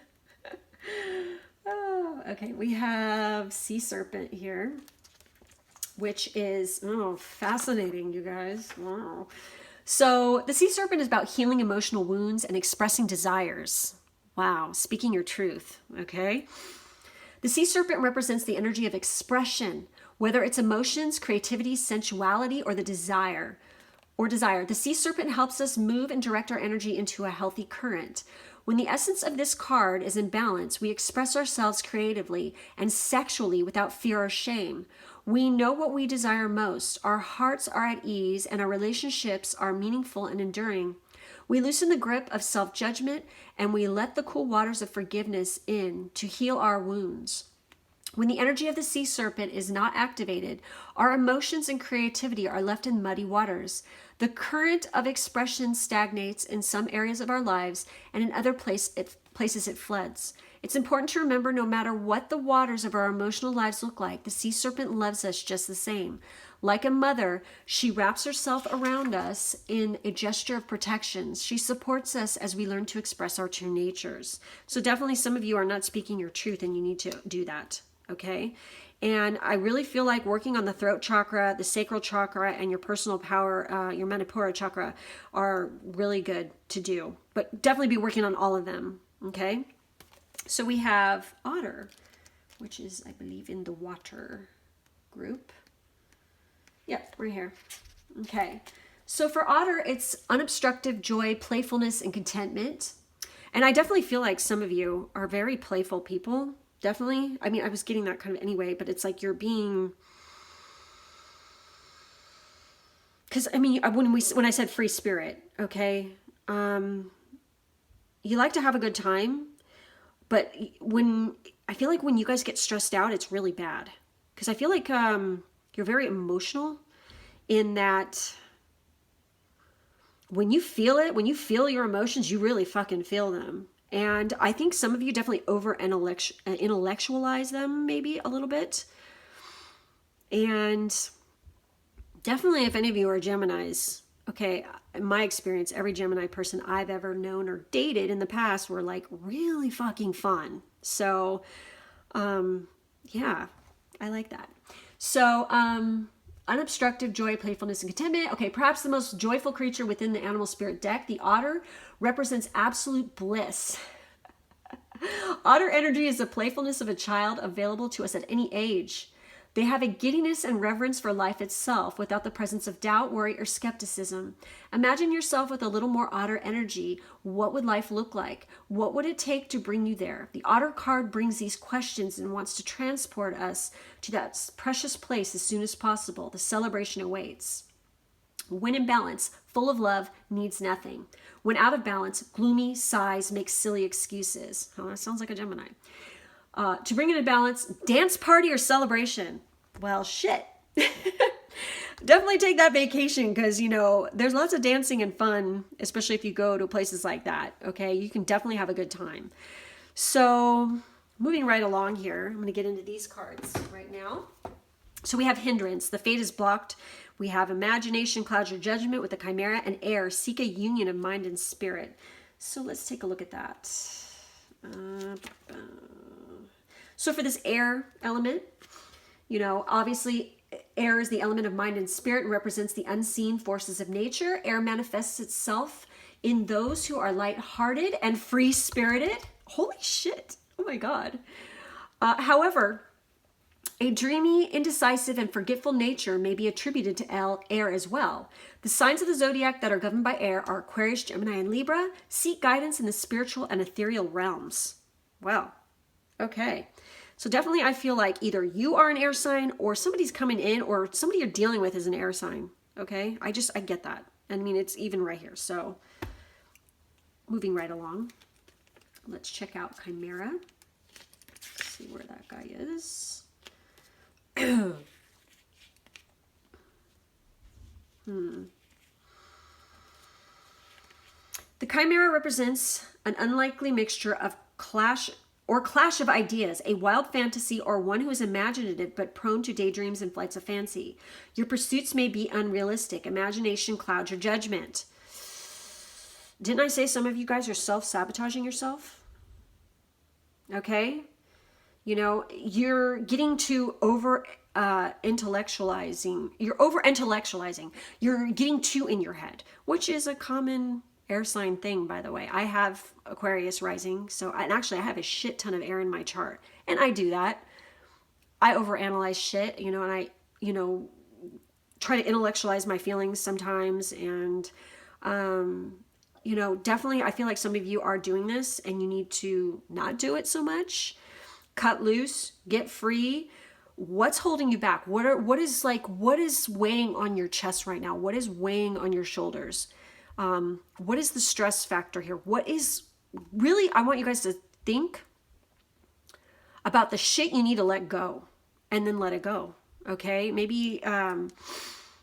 we have sea serpent here, which is, fascinating, you guys. Wow. So the sea serpent is about healing emotional wounds and expressing desires. Wow, speaking your truth, okay? The sea serpent represents the energy of expression, whether it's emotions, creativity, sensuality, or desire. The sea serpent helps us move and direct our energy into a healthy current. When the essence of this card is in balance, we express ourselves creatively and sexually without fear or shame. We know what we desire most. Our hearts are at ease and our relationships are meaningful and enduring. We loosen the grip of self-judgment and we let the cool waters of forgiveness in to heal our wounds. When the energy of the sea serpent is not activated, our emotions and creativity are left in muddy waters. The current of expression stagnates in some areas of our lives, and in other places it floods. It's important to remember no matter what the waters of our emotional lives look like, the sea serpent loves us just the same. Like a mother, she wraps herself around us in a gesture of protection. She supports us as we learn to express our true natures. So definitely some of you are not speaking your truth, and you need to do that. Okay. And I really feel like working on the throat chakra, the sacral chakra, and your personal power, your Manipura chakra are really good to do, but definitely be working on all of them. Okay. So we have otter, which is, I believe, in the water group. Yep, right here. Okay. So for otter, it's unobstructed joy, playfulness, and contentment. And I definitely feel like some of you are very playful people. Definitely. I mean, I was getting that kind of anyway, but it's like you're being, because I mean, when I said free spirit, okay, you like to have a good time, but I feel like when you guys get stressed out, it's really bad. Because I feel like you're very emotional in that when you feel it, when you feel your emotions, you really fucking feel them. And I think some of you definitely intellectualize them maybe a little bit. And definitely if any of you are Geminis, okay, in my experience, every Gemini person I've ever known or dated in the past were like really fucking fun. So, yeah, I like that. So, unobstructed joy, playfulness, and contentment. Okay, perhaps the most joyful creature within the animal spirit deck, the otter, represents absolute bliss. Otter energy is the playfulness of a child available to us at any age. They have a giddiness and reverence for life itself without the presence of doubt, worry, or skepticism. Imagine yourself with a little more otter energy. What would life look like? What would it take to bring you there? The otter card brings these questions and wants to transport us to that precious place as soon as possible. The celebration awaits. When in balance, full of love, needs nothing. When out of balance, gloomy, sighs, makes silly excuses. Oh, that sounds like a Gemini. To bring it in balance, dance party or celebration. Well, shit. Definitely take that vacation because, you know, there's lots of dancing and fun, especially if you go to places like that. Okay, you can definitely have a good time. So moving right along here, I'm going to get into these cards right now. So we have hindrance. The fate is blocked. We have imagination, clouds your judgment with the chimera, and air. Seek a union of mind and spirit. So let's take a look at that. So for this air element, You know, obviously, air is the element of mind and spirit and represents the unseen forces of nature. Air manifests itself in those who are lighthearted and free-spirited. Holy shit. Oh my God. However, a dreamy, indecisive, and forgetful nature may be attributed to air as well. The signs of the zodiac that are governed by air are Aquarius, Gemini, and Libra. Seek guidance in the spiritual and ethereal realms. Wow. Okay. So definitely I feel like either you are an air sign or somebody's coming in or somebody you're dealing with is an air sign. Okay. I get that. I mean, it's even right here. So moving right along. Let's check out Chimera. Let's see where that guy is. The Chimera represents an unlikely mixture of clash of ideas, a wild fantasy, or one who is imaginative but prone to daydreams and flights of fancy. Your pursuits may be unrealistic. Imagination clouds your judgment. Didn't I say some of you guys are self-sabotaging yourself? Okay? You know, you're getting too intellectualizing. You're over-intellectualizing. You're getting too in your head, which is a common air sign thing, by the way. I have Aquarius rising, and actually I have a shit ton of air in my chart, and I do that. I overanalyze shit, you know, and I, you know, try to intellectualize my feelings sometimes, and you know, definitely I feel like some of you are doing this, and you need to not do it so much. Cut loose, get free. What's holding you back? What is weighing on your chest right now? What is weighing on your shoulders? What is the stress factor here? What is really, I want you guys to think about the shit you need to let go and then let it go. Okay. Maybe,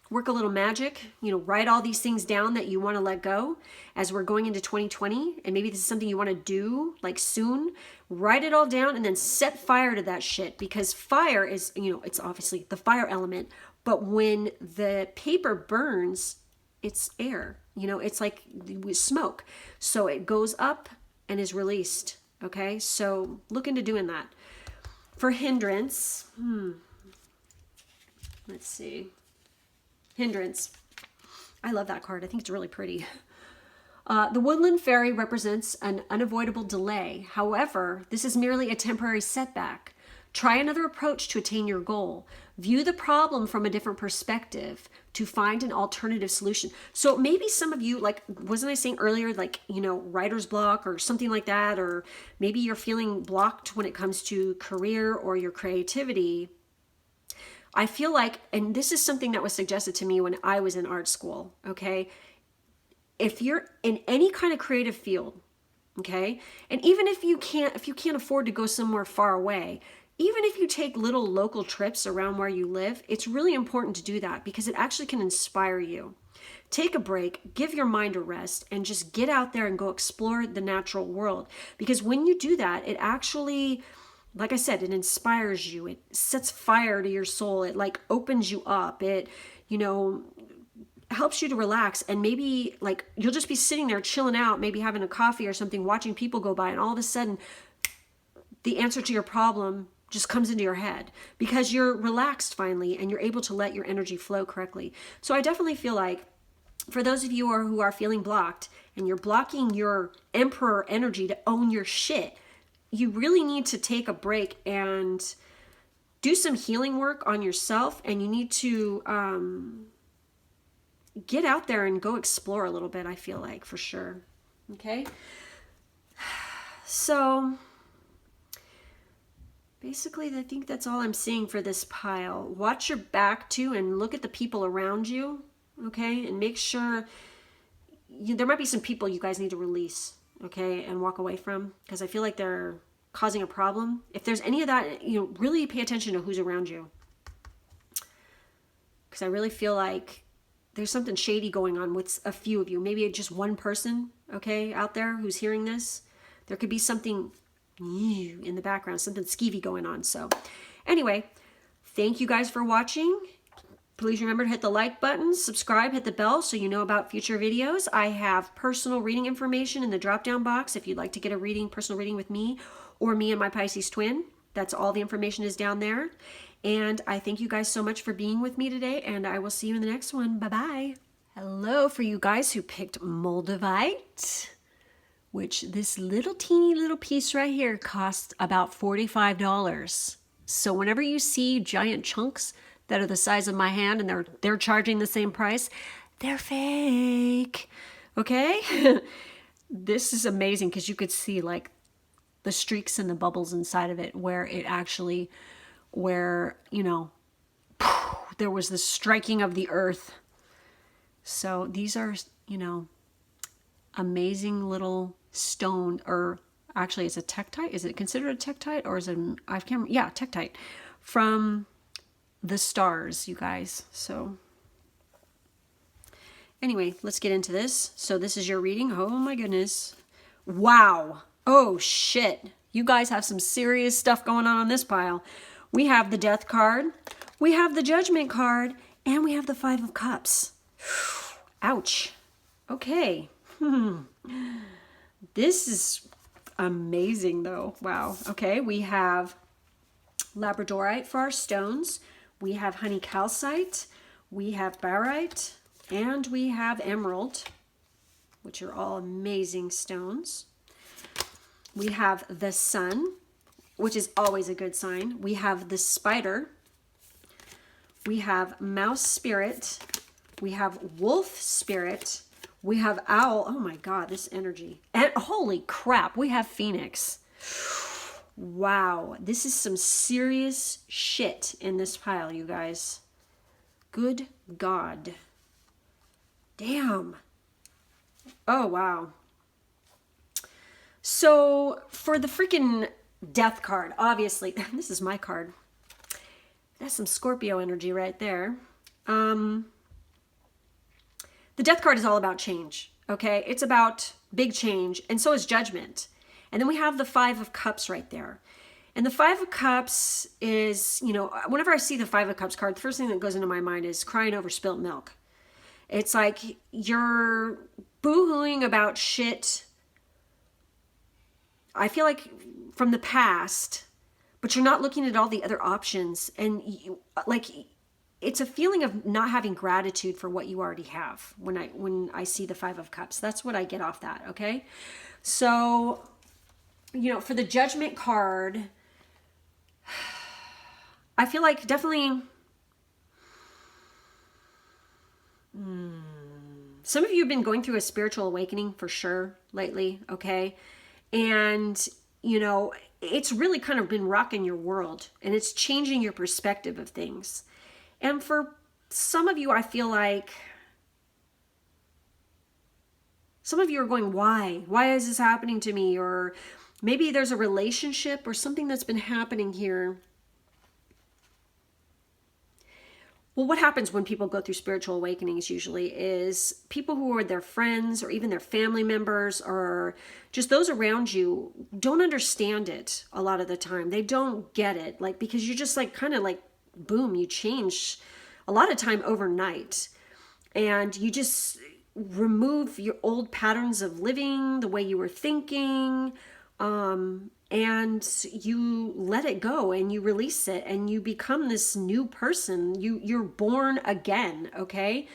work a little magic, you know, write all these things down that you want to let go as we're going into 2020. And maybe this is something you want to do like soon. Write it all down and then set fire to that shit, because fire is, you know, it's obviously the fire element, but when the paper burns, it's air, you know, it's like smoke. So it goes up and is released. Okay. So look into doing that. For hindrance, let's see. Hindrance. I love that card. I think it's really pretty. The woodland fairy represents an unavoidable delay. However, this is merely a temporary setback. Try another approach to attain your goal. View the problem from a different perspective to find an alternative solution. So maybe some of you, like, wasn't I saying earlier, like, you know, writer's block or something like that, or maybe you're feeling blocked when it comes to career or your creativity. I feel like, and this is something that was suggested to me when I was in art school, okay? If you're in any kind of creative field, okay? And even if you can't afford to go somewhere far away, even if you take little local trips around where you live, it's really important to do that because it actually can inspire you. Take a break, give your mind a rest, and just get out there and go explore the natural world. Because when you do that, it actually, like I said, it inspires you. It sets fire to your soul. It like opens you up. It, you know, helps you to relax. And maybe like you'll just be sitting there chilling out, maybe having a coffee or something, watching people go by, and all of a sudden the answer to your problem just comes into your head because you're relaxed finally and you're able to let your energy flow correctly. So I definitely feel like for those of you who are feeling blocked and you're blocking your emperor energy to own your shit, you really need to take a break and do some healing work on yourself, and you need to get out there and go explore a little bit, I feel like, for sure. Okay? So basically, I think that's all I'm seeing for this pile. Watch your back too and look at the people around you, okay? And make sure, there might be some people you guys need to release, okay, and walk away from, because I feel like they're causing a problem. If there's any of that, you know, really pay attention to who's around you, because I really feel like there's something shady going on with a few of you. Maybe just one person, okay, out there who's hearing this. There could be something in the background, something skeevy going on. So anyway, thank you guys for watching. Please remember to hit the like button, subscribe, hit the bell so you know about future videos. I have personal reading information in the drop-down box if you'd like to get a personal reading with me or me and my Pisces twin. That's all the information is down there. And I thank you guys so much for being with me today, and I will see you in the next one. Bye-bye. Hello for you guys who picked Moldavite, which this little teeny little piece right here costs about $45. So whenever you see giant chunks that are the size of my hand and they're charging the same price, they're fake. Okay? This is amazing because you could see like the streaks and the bubbles inside of it where it actually, you know, there was the striking of the earth. So these are, you know, amazing little stone, or actually it's a tektite. Is it considered a tektite, or is it yeah, tektite from the stars, you guys. So anyway, let's get into this. So this is your reading. Oh my goodness. Wow. Oh shit. You guys have some serious stuff going on this pile. We have the Death card, we have the Judgment card, and we have the Five of Cups. Ouch. Okay. This is amazing though. Wow. Okay, we have labradorite for our stones. We have honey calcite. We have barite. And we have emerald, which are all amazing stones. We have the sun, which is always a good sign. We have the spider. We have mouse spirit. We have wolf spirit. We have owl. Oh my God, this energy. And holy crap, we have phoenix. Wow, this is some serious shit in this pile, you guys. Good God. Damn. Oh, wow. So for the freaking Death card, obviously, this is my card. That's some Scorpio energy right there. The Death card is all about change, okay? It's about big change, and so is Judgment. And then we have the Five of Cups right there. And the Five of Cups is, you know, whenever I see the Five of Cups card, the first thing that goes into my mind is crying over spilt milk. It's like you're boo-hooing about shit, I feel like, from the past, but you're not looking at all the other options. And like, it's a feeling of not having gratitude for what you already have when I see the Five of Cups. That's what I get off that, okay? So, you know, for the Judgment card, I feel like definitely some of you have been going through a spiritual awakening for sure lately, okay? And, you know, it's really kind of been rocking your world, and it's changing your perspective of things. And for some of you, I feel like some of you are going, why? Why is this happening to me? Or maybe there's a relationship or something that's been happening here. Well, what happens when people go through spiritual awakenings usually is people who are their friends or even their family members or just those around you don't understand it a lot of the time. They don't get it, like, because you just like kind of like, boom, you change a lot of time overnight, and you just remove your old patterns of living, the way you were thinking, and you let it go and you release it and you become this new person. You're born again, okay?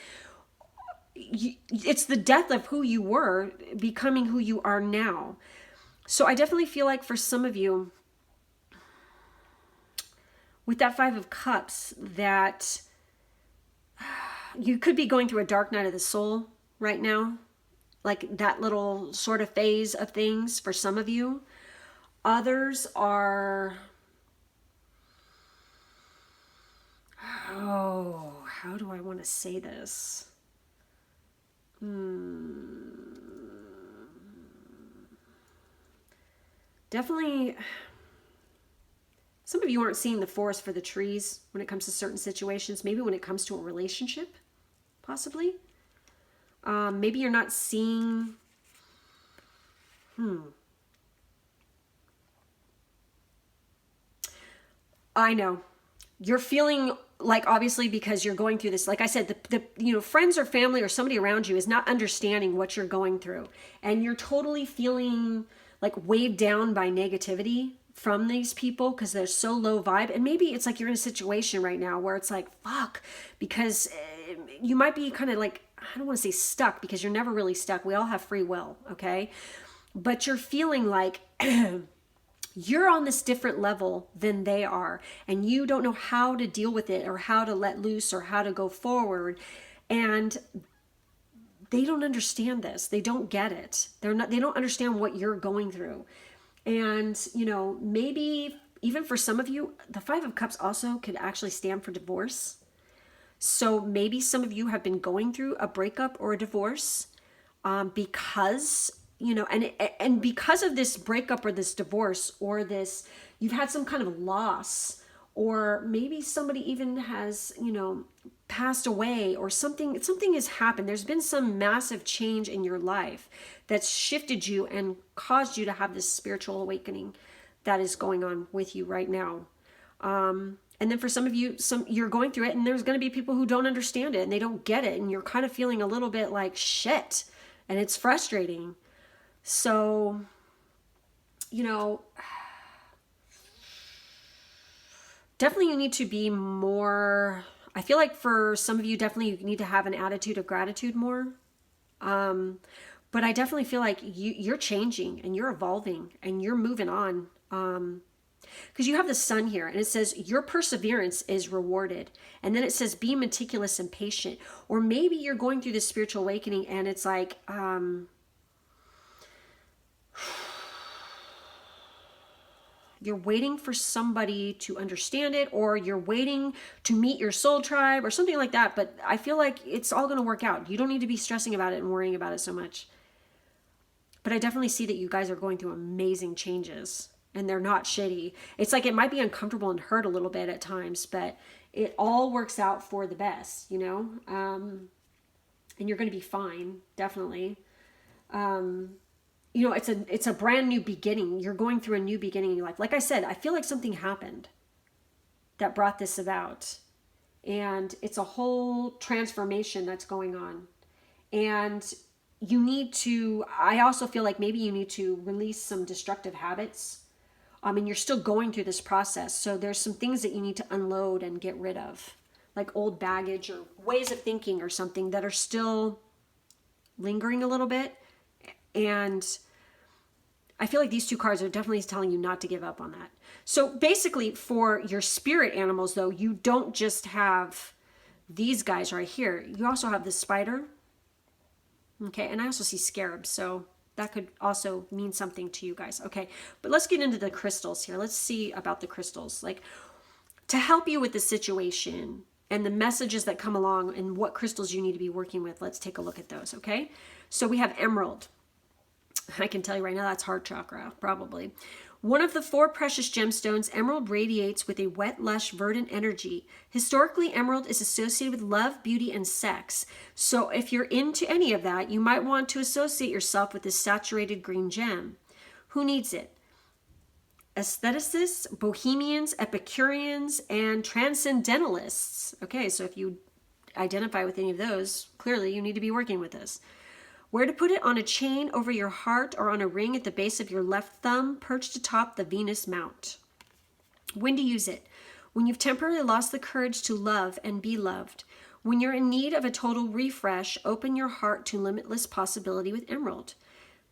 It's the death of who you were, becoming who you are now. So I definitely feel like for some of you, with that Five of Cups, that you could be going through a dark night of the soul right now, like that little sort of phase of things for some of you. Others are, oh, how do I want to say this? Definitely, some of you aren't seeing the forest for the trees when it comes to certain situations. Maybe when it comes to a relationship, possibly. Maybe you're not seeing, I know. You're feeling like, obviously, because you're going through this, like I said, the you know, friends or family or somebody around you is not understanding what you're going through. And you're totally feeling like weighed down by negativity from these people because they're so low vibe. And maybe it's like you're in a situation right now where it's like, fuck, because you might be kind of like, I don't want to say stuck, because you're never really stuck. We all have free will, okay? But you're feeling like you're on this different level than they are, and you don't know how to deal with it or how to let loose or how to go forward. And they don't understand this. They don't get it. They don't understand what you're going through. And, you know, maybe even for some of you, the Five of Cups also could actually stand for divorce. So maybe some of you have been going through a breakup or a divorce because, you know, and because of this breakup or this divorce or this, you've had some kind of loss, or maybe somebody even has, you know, passed away, or something has happened. There's been some massive change in your life that's shifted you and caused you to have this spiritual awakening that is going on with you right now. And then for some of you, you're going through it, and there's going to be people who don't understand it and they don't get it, and you're kind of feeling a little bit like shit, and it's frustrating. So, you know, definitely you need to be more, I feel like for some of you, definitely you need to have an attitude of gratitude more. But I definitely feel like you're changing and you're evolving and you're moving on. Because you have the sun here, and it says your perseverance is rewarded. And then it says be meticulous and patient. Or maybe you're going through this spiritual awakening and it's like, you're waiting for somebody to understand it, or you're waiting to meet your soul tribe or something like that. But I feel like it's all going to work out. You don't need to be stressing about it and worrying about it so much. But I definitely see that you guys are going through amazing changes, and they're not shitty. It's like it might be uncomfortable and hurt a little bit at times, but it all works out for the best, you know? And you're going to be fine, definitely. You know, it's a brand new beginning. You're going through a new beginning in your life. Like I said, I feel like something happened that brought this about. And it's a whole transformation that's going on. And you need to, I also feel like maybe you need to release some destructive habits. And you're still going through this process. So there's some things that you need to unload and get rid of, like old baggage or ways of thinking or something that are still lingering a little bit. And I feel like these two cards are definitely telling you not to give up on that. So basically for your spirit animals, though, you don't just have these guys right here. You also have the spider. Okay, and I also see scarabs. So that could also mean something to you guys. Okay, but let's get into the crystals here. Let's see about the crystals. Like, to help you with the situation and the messages that come along and what crystals you need to be working with, let's take a look at those, okay? So we have emerald. I can tell you right now that's heart chakra, probably. One of the 4 precious gemstones, emerald radiates with a wet, lush, verdant energy. Historically, emerald is associated with love, beauty, and sex. So if you're into any of that, you might want to associate yourself with this saturated green gem. Who needs it? Aestheticists, bohemians, epicureans, and transcendentalists. Okay, so if you identify with any of those, clearly you need to be working with this. Where to put it? On a chain over your heart, or on a ring at the base of your left thumb, perched atop the Venus Mount. When to use it? When you've temporarily lost the courage to love and be loved. When you're in need of a total refresh, open your heart to limitless possibility with emerald.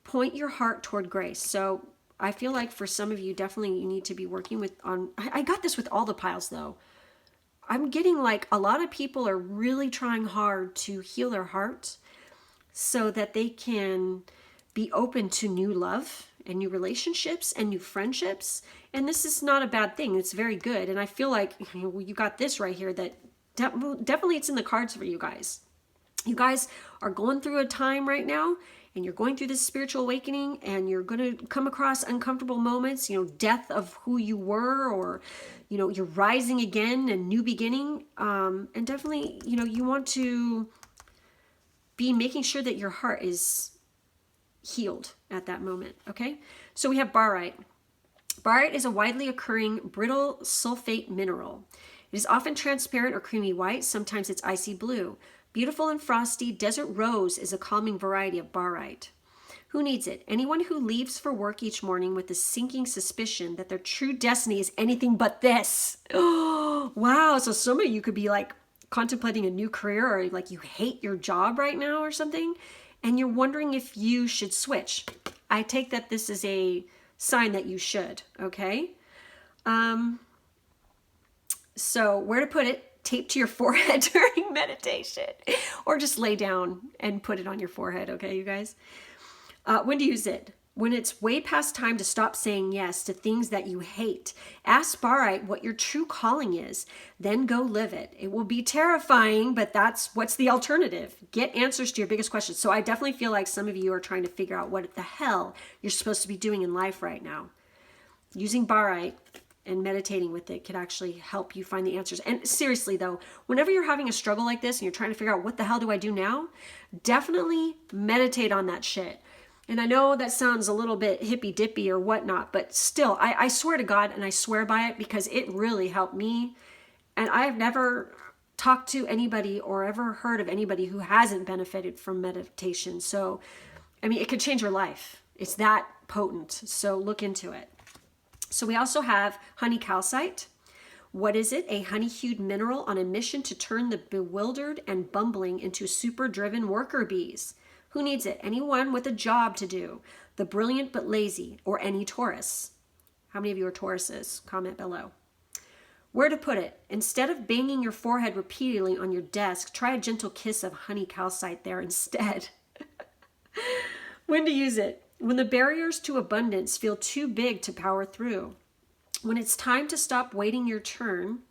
Point your heart toward grace. So I feel like for some of you, definitely you need to be working with on. I got this with all the piles though. I'm getting like a lot of people are really trying hard to heal their heart, so that they can be open to new love and new relationships and new friendships. And this is not a bad thing. It's very good. And I feel like you got this right here that definitely it's in the cards for you guys. You guys are going through a time right now, and you're going through this spiritual awakening, and you're going to come across uncomfortable moments, you know, death of who you were, or, you know, you're rising again and new beginning. And definitely, you know, you want to be making sure that your heart is healed at that moment, okay? So we have barite. Barite is a widely occurring brittle sulfate mineral. It is often transparent or creamy white. Sometimes it's icy blue. Beautiful and frosty, desert rose is a calming variety of barite. Who needs it? Anyone who leaves for work each morning with the sinking suspicion that their true destiny is anything but this. Oh, wow. So some of you could be like contemplating a new career, or like you hate your job right now or something, and you're wondering if you should switch. I take that this is a sign that you should, okay? So where to put it? Tape to your forehead during meditation, or just lay down and put it on your forehead, okay, you guys? When to use it? When it's way past time to stop saying yes to things that you hate. Ask Barite what your true calling is, then go live it. It will be terrifying, but what's the alternative? Get answers to your biggest questions. So I definitely feel like some of you are trying to figure out what the hell you're supposed to be doing in life right now. Using Barite and meditating with it could actually help you find the answers. And seriously though, whenever you're having a struggle like this and you're trying to figure out what the hell do I do now, definitely meditate on that shit. And I know that sounds a little bit hippy-dippy or whatnot, but still, I swear to God, and I swear by it because it really helped me. And I have never talked to anybody or ever heard of anybody who hasn't benefited from meditation. So, I mean, it could change your life. It's that potent. So look into it. So we also have honey calcite. What is it? A honey-hued mineral on a mission to turn the bewildered and bumbling into super-driven worker bees. Who needs it? Anyone with a job to do, the brilliant but lazy, or any Taurus. How many of you are Tauruses? Comment below. Where to put it? Instead of banging your forehead repeatedly on your desk, try a gentle kiss of honey calcite there instead. When to use it? When the barriers to abundance feel too big to power through. When it's time to stop waiting your turn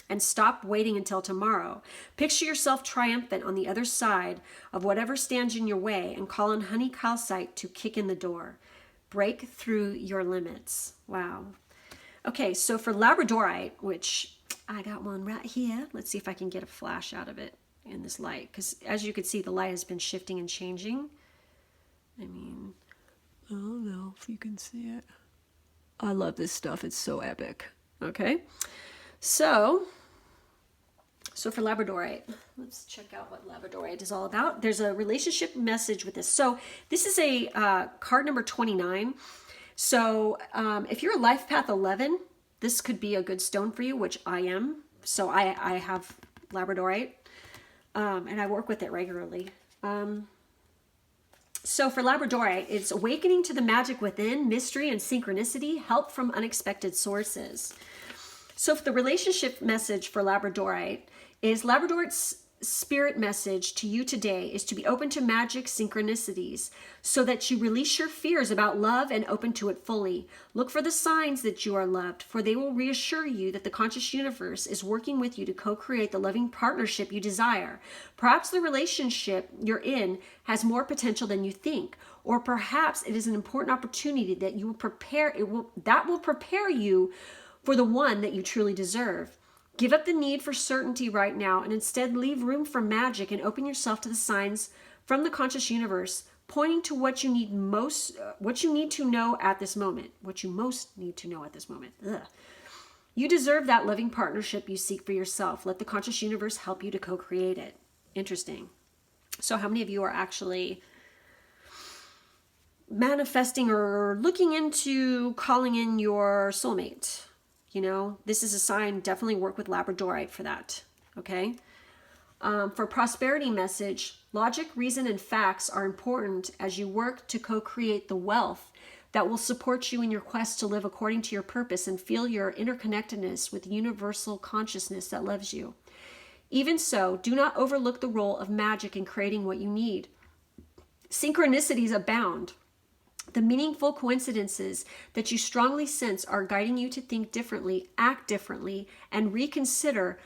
and stop waiting until tomorrow. Picture yourself triumphant on the other side of whatever stands in your way and call on honey calcite to kick in the door. Break through your limits. Wow. Okay, so for labradorite, which I got one right here. Let's see if I can get a flash out of it in this light, because as you can see, the light has been shifting and changing. I mean, I don't know if you can see it. I love this stuff. It's so epic. Okay. So for labradorite, let's check out what labradorite is all about. There's a relationship message with this. So this is a card number 29. So if you're a life path 11, this could be a good stone for you, which I am. So I have labradorite, and I work with it regularly. So for labradorite, it's awakening to the magic within, mystery and synchronicity, help from unexpected sources. So if the relationship message for labradorite is labradorite's spirit message to you today is to be open to magic synchronicities so that you release your fears about love and open to it fully. Look for the signs that you are loved, for they will reassure you that the conscious universe is working with you to co-create the loving partnership you desire. Perhaps the relationship you're in has more potential than you think, or perhaps it is an important opportunity that you will prepare. That will prepare you for the one that you truly deserve. Give up the need for certainty right now and instead leave room for magic and open yourself to the signs from the conscious universe, pointing to what you need most, what you need to know at this moment, what you most need to know at this moment. Ugh. You deserve that loving partnership you seek for yourself. Let the conscious universe help you to co-create it. Interesting. So how many of you are actually manifesting or looking into calling in your soulmate? You know, this is a sign. Definitely work with labradorite for that. Okay. For prosperity message, logic, reason, and facts are important as you work to co-create the wealth that will support you in your quest to live according to your purpose and feel your interconnectedness with universal consciousness that loves you. Even so, do not overlook the role of magic in creating what you need. Synchronicities abound. The meaningful coincidences that you strongly sense are guiding you to think differently, act differently, and reconsider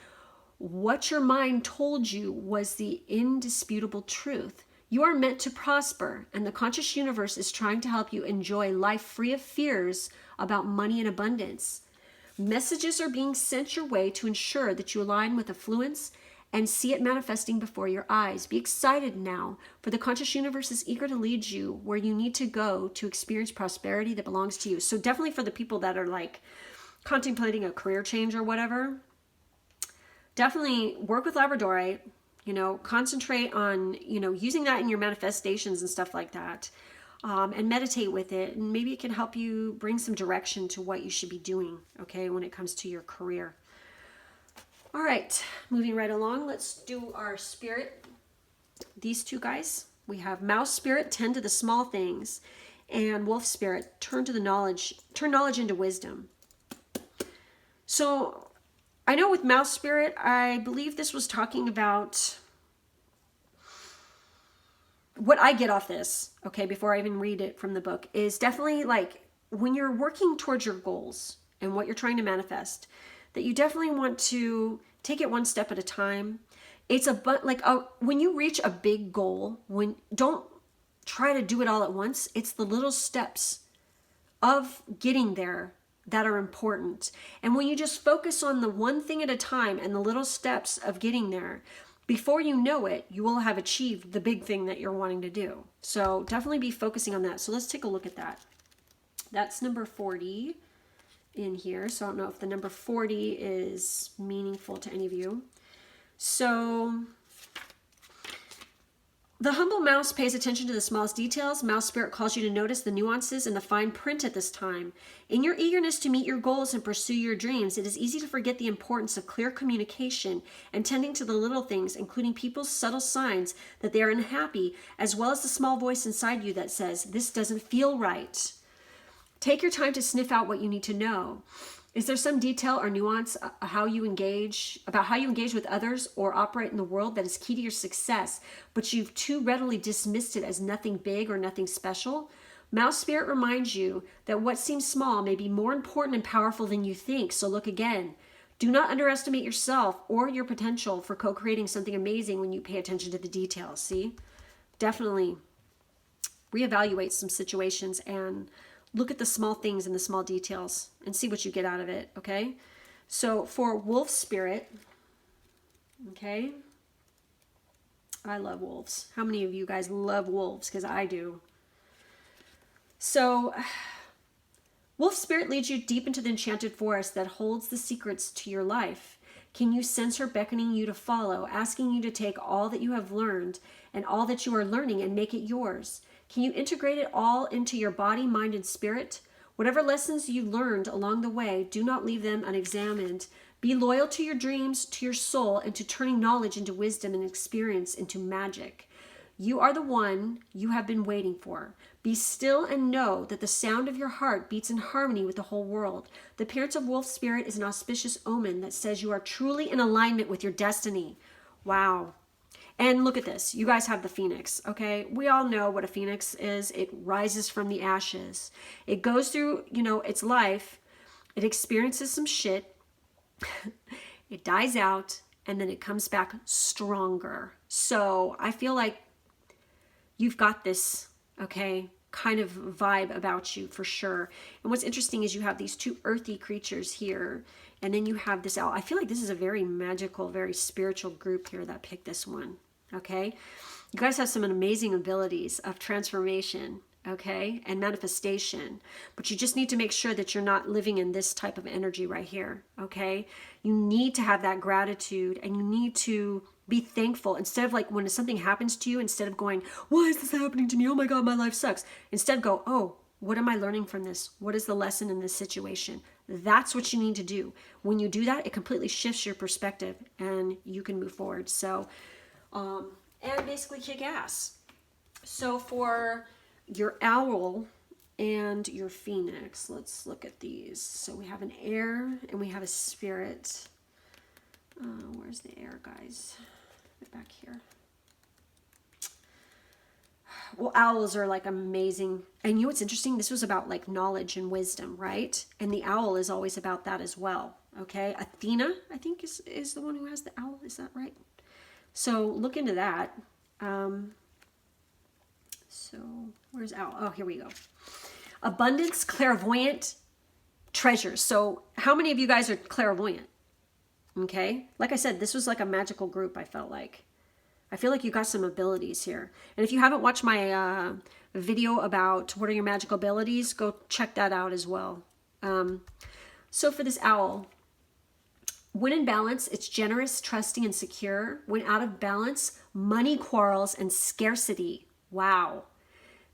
what your mind told you was the indisputable truth. You are meant to prosper, and the conscious universe is trying to help you enjoy life free of fears about money and abundance. Messages are being sent your way to ensure that you align with affluence and see it manifesting before your eyes. Be excited now, for the conscious universe is eager to lead you where you need to go to experience prosperity that belongs to you. So definitely for the people that are like contemplating a career change or whatever, definitely work with labradorite. You know, concentrate on, you know, using that in your manifestations and stuff like that. And meditate with it. And maybe it can help you bring some direction to what you should be doing, okay, when it comes to your career. All right, moving right along, let's do our spirit. These two guys, we have mouse spirit, tend to the small things, and wolf spirit, turn knowledge into wisdom. So I know with mouse spirit, I believe this was talking about what I get off this, okay, before I even read it from the book, is definitely like when you're working towards your goals and what you're trying to manifest, that you definitely want to take it one step at a time. It's when you reach a big goal, don't try to do it all at once. It's the little steps of getting there that are important. And when you just focus on the one thing at a time and the little steps of getting there, before you know it, you will have achieved the big thing that you're wanting to do. So definitely be focusing on that. So let's take a look at that. That's number 40 in here. So I don't know if the number 40 is meaningful to any of you. So the humble mouse pays attention to the smallest details. Mouse spirit calls you to notice the nuances and the fine print at this time. In your eagerness to meet your goals and pursue your dreams, it is easy to forget the importance of clear communication and tending to the little things, including people's subtle signs that they are unhappy, as well as the small voice inside you that says, "This doesn't feel right." Take your time to sniff out what you need to know. Is there some detail or nuance about how you engage with others or operate in the world that is key to your success, but you've too readily dismissed it as nothing big or nothing special? Mouse spirit reminds you that what seems small may be more important and powerful than you think, so look again. Do not underestimate yourself or your potential for co-creating something amazing when you pay attention to the details, see? Definitely reevaluate some situations and look at the small things and the small details and see what you get out of it, okay? So for wolf spirit, okay? I love wolves. How many of you guys love wolves? Because I do. So wolf spirit leads you deep into the enchanted forest that holds the secrets to your life. Can you sense her beckoning you to follow, asking you to take all that you have learned and all that you are learning and make it yours? Can you integrate it all into your body, mind, and spirit? Whatever lessons you learned along the way, do not leave them unexamined. Be loyal to your dreams, to your soul, and to turning knowledge into wisdom and experience into magic. You are the one you have been waiting for. Be still and know that the sound of your heart beats in harmony with the whole world. The appearance of wolf spirit is an auspicious omen that says you are truly in alignment with your destiny. Wow. And look at this. You guys have the phoenix, okay? We all know what a phoenix is. It rises from the ashes. It goes through, its life. It experiences some shit. It dies out, and then it comes back stronger. So I feel like you've got this, okay, kind of vibe about you for sure. And what's interesting is you have these two earthy creatures here, and then you have this owl. I feel like this is a very magical, very spiritual group here that picked this one. Okay, you guys have some amazing abilities of transformation, okay, and manifestation, but you just need to make sure that you're not living in this type of energy right here, okay? You need to have that gratitude, and you need to be thankful. Instead of like when something happens to you, instead of going, why is this happening to me? Oh my God, my life sucks. Instead go, oh, what am I learning from this? What is the lesson in this situation? That's what you need to do. When you do that, it completely shifts your perspective and you can move forward. So, and basically kick ass. So for your owl and your phoenix, let's look at these. So we have an air and we have a spirit. Where's the air, guys? Right back here. Well, owls are like amazing. And you know what's interesting? This was about like knowledge and wisdom, right? And the owl is always about that as well. Okay. Athena, I think is the one who has the owl. Is that right? So look into that. So where's owl? Oh, here we go. Abundance, clairvoyant, treasures. So how many of you guys are clairvoyant? Okay. Like I said, this was like a magical group. I feel like you got some abilities here. And if you haven't watched my video about what are your magical abilities, go check that out as well. So for this owl, When in balance, it's generous, trusting, and secure. When out of balance, money quarrels and scarcity. Wow.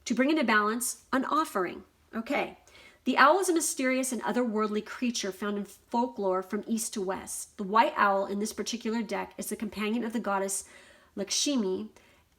To bring into balance, an offering. Okay. The owl is a mysterious and otherworldly creature found in folklore from east to west. The white owl in this particular deck is the companion of the goddess Lakshmi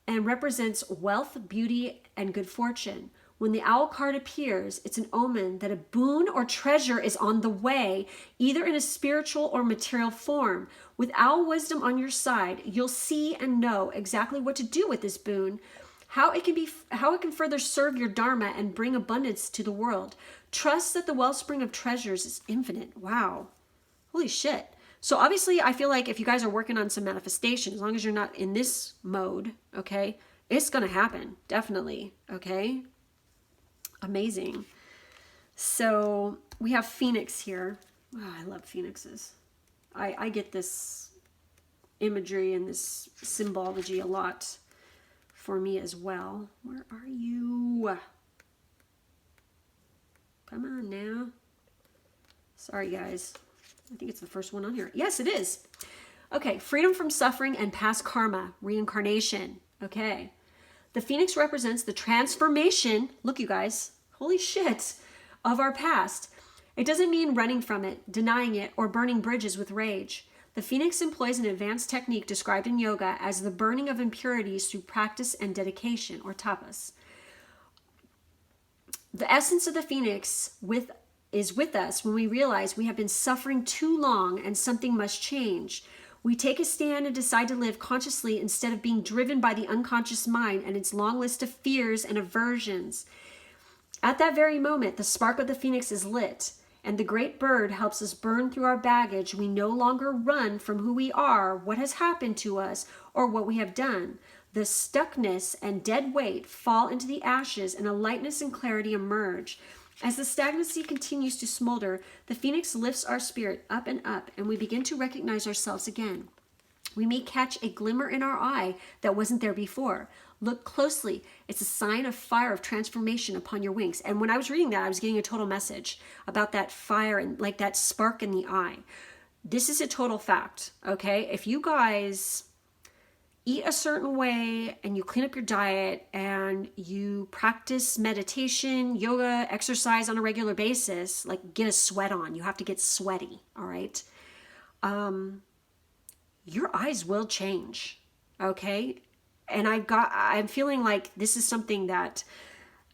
and represents wealth, beauty, and good fortune. When the owl card appears, it's an omen that a boon or treasure is on the way, either in a spiritual or material form. With owl wisdom on your side, you'll see and know exactly what to do with this boon, how it can further serve your dharma and bring abundance to the world. Trust that the wellspring of treasures is infinite. Wow. Holy shit. So obviously, I feel like if you guys are working on some manifestation, as long as you're not in this mode, okay, it's going to happen. Definitely. Okay. Amazing. So we have Phoenix here. Oh, I love Phoenixes. I get this imagery and this symbology a lot for me as well. Where are you? Come on now. Sorry, guys. I think it's the first one on here. Yes, it is. Okay, freedom from suffering and past karma, reincarnation. Okay. The Phoenix represents the transformation, look you guys, holy shit, of our past. It doesn't mean running from it, denying it, or burning bridges with rage. The Phoenix employs an advanced technique described in yoga as the burning of impurities through practice and dedication, or tapas. The essence of the Phoenix is with us when we realize we have been suffering too long and something must change. We take a stand and decide to live consciously instead of being driven by the unconscious mind and its long list of fears and aversions. At that very moment, the spark of the Phoenix is lit, and the great bird helps us burn through our baggage. We no longer run from who we are, what has happened to us, or what we have done. The stuckness and dead weight fall into the ashes, and a lightness and clarity emerge. As the stagnancy continues to smolder, the Phoenix lifts our spirit up, and we begin to recognize ourselves again. We may catch a glimmer in our eye that wasn't there before. Look closely. It's a sign of fire of transformation upon your wings. And when I was reading that, I was getting a total message about that fire and like that spark in the eye. This is a total fact, okay? If you guys eat a certain way and you clean up your diet and you practice meditation, yoga, exercise on a regular basis, like get a sweat on. You have to get sweaty, all right? Your eyes will change, okay? And I'm feeling like this is something that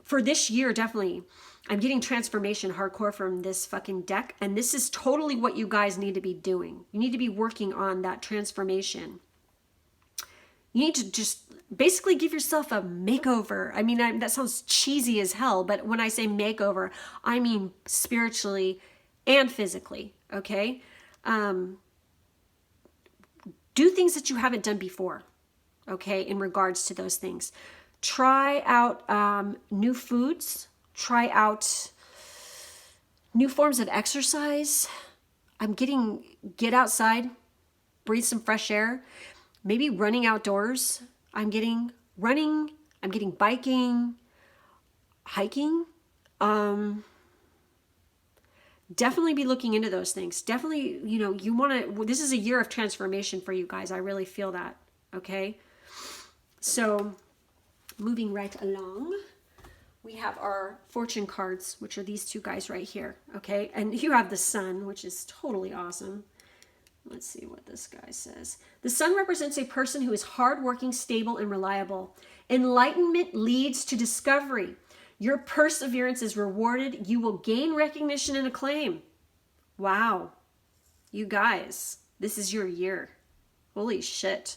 for this year, definitely, I'm getting transformation hardcore from this fucking deck. And this is totally what you guys need to be doing. You need to be working on that transformation. You need to just basically give yourself a makeover. I mean, that sounds cheesy as hell, but when I say makeover, I mean spiritually and physically, okay? Do things that you haven't done before, okay, in regards to those things. Try out new foods. Try out new forms of exercise. Get outside, breathe some fresh air. Maybe running outdoors. I'm getting biking, hiking. Definitely be looking into those things. Definitely, this is a year of transformation for you guys. I really feel that, okay? So, moving right along, we have our fortune cards, which are these two guys right here, okay? And you have the sun, which is totally awesome. Let's see what this guy says. The sun represents a person who is hardworking, stable, and reliable. Enlightenment leads to discovery. Your perseverance is rewarded. You will gain recognition and acclaim. Wow. You guys, this is your year. Holy shit.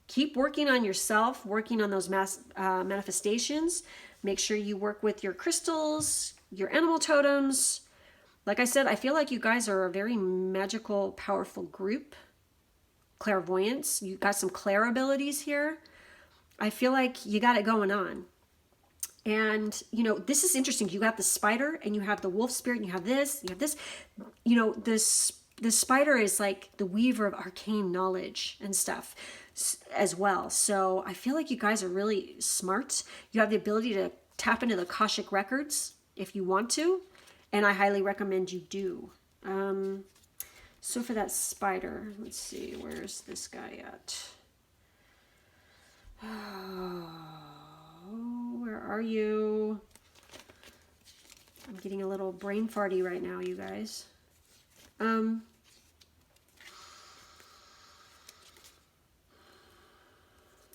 Keep working on yourself, working on those manifestations. Make sure you work with your crystals, your animal totems. Like I said, I feel like you guys are a very magical, powerful group. Clairvoyance. You got some clair abilities here. I feel like you got it going on. And, this is interesting. You got the spider and you have the wolf spirit and you have this. The spider is like the weaver of arcane knowledge and stuff as well. So I feel like you guys are really smart. You have the ability to tap into the Akashic records if you want to. And I highly recommend you do. So for that spider, let's see, where's this guy at? Oh, where are you? I'm getting a little brain farty right now, you guys.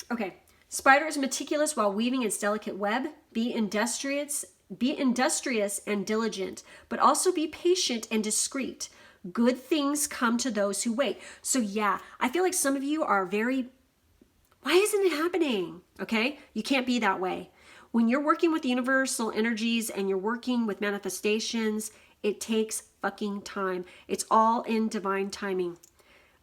Okay. Spider is meticulous while weaving its delicate web. Be industrious and diligent, but also be patient and discreet. Good things come to those who wait. So yeah, I feel like some of you are very, why isn't it happening? Okay, you can't be that way. When you're working with the universal energies and you're working with manifestations, it takes fucking time. It's all in divine timing.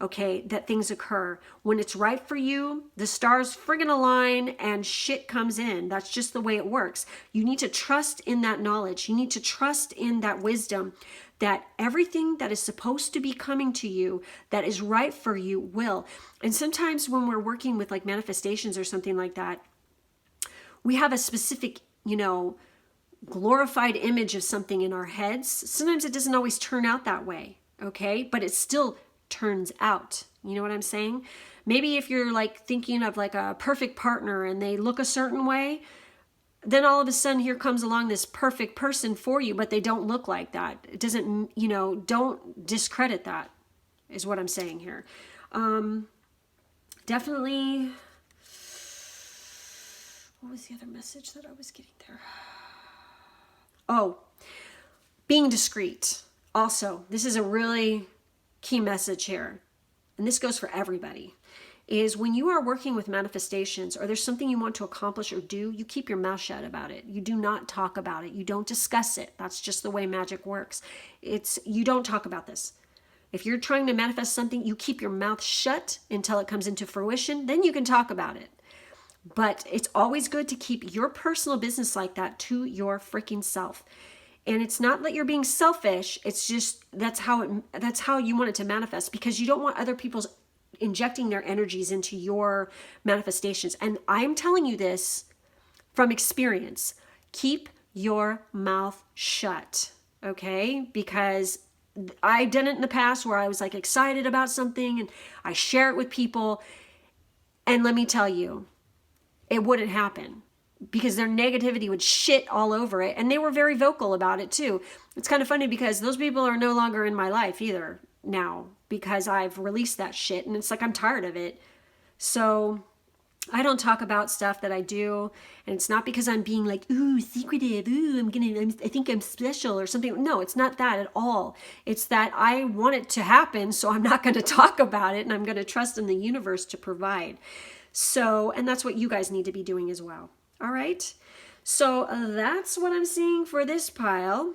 Okay, that things occur. When it's right for you, the stars friggin' align and shit comes in. That's just the way it works. You need to trust in that knowledge. You need to trust in that wisdom that everything that is supposed to be coming to you, that is right for you, will. And sometimes when we're working with like manifestations or something like that, we have a specific, glorified image of something in our heads. Sometimes it doesn't always turn out that way, okay? But it still turns out. You know what I'm saying? Maybe if you're like thinking of like a perfect partner and they look a certain way, then all of a sudden here comes along this perfect person for you, but they don't look like that. It doesn't, don't discredit that, is what I'm saying here. Definitely. What was the other message that I was getting there? Oh, being discreet. Also, this is a really key message here, and this goes for everybody, is when you are working with manifestations or there's something you want to accomplish or do, you keep your mouth shut about it. You do not talk about it. You don't discuss it. That's just the way magic works. You don't talk about this. If you're trying to manifest something, you keep your mouth shut until it comes into fruition. Then you can talk about it. But it's always good to keep your personal business like that to your freaking self. And it's not that you're being selfish. It's just that's how you want it to manifest, because you don't want other people's injecting their energies into your manifestations. And I'm telling you this from experience. Keep your mouth shut, okay? Because I've done it in the past where I was like excited about something and I share it with people. And let me tell you, it wouldn't happen, because their negativity would shit all over it. And they were very vocal about it too. It's kind of funny because those people are no longer in my life either now, because I've released that shit and it's like I'm tired of it. So I don't talk about stuff that I do, and it's not because I'm being like, ooh, secretive, ooh, I think I'm special or something. No, it's not that at all. It's that I want it to happen, so I'm not going to talk about it, and I'm going to trust in the universe to provide. So, and that's what you guys need to be doing as well. All right. So that's what I'm seeing for this pile.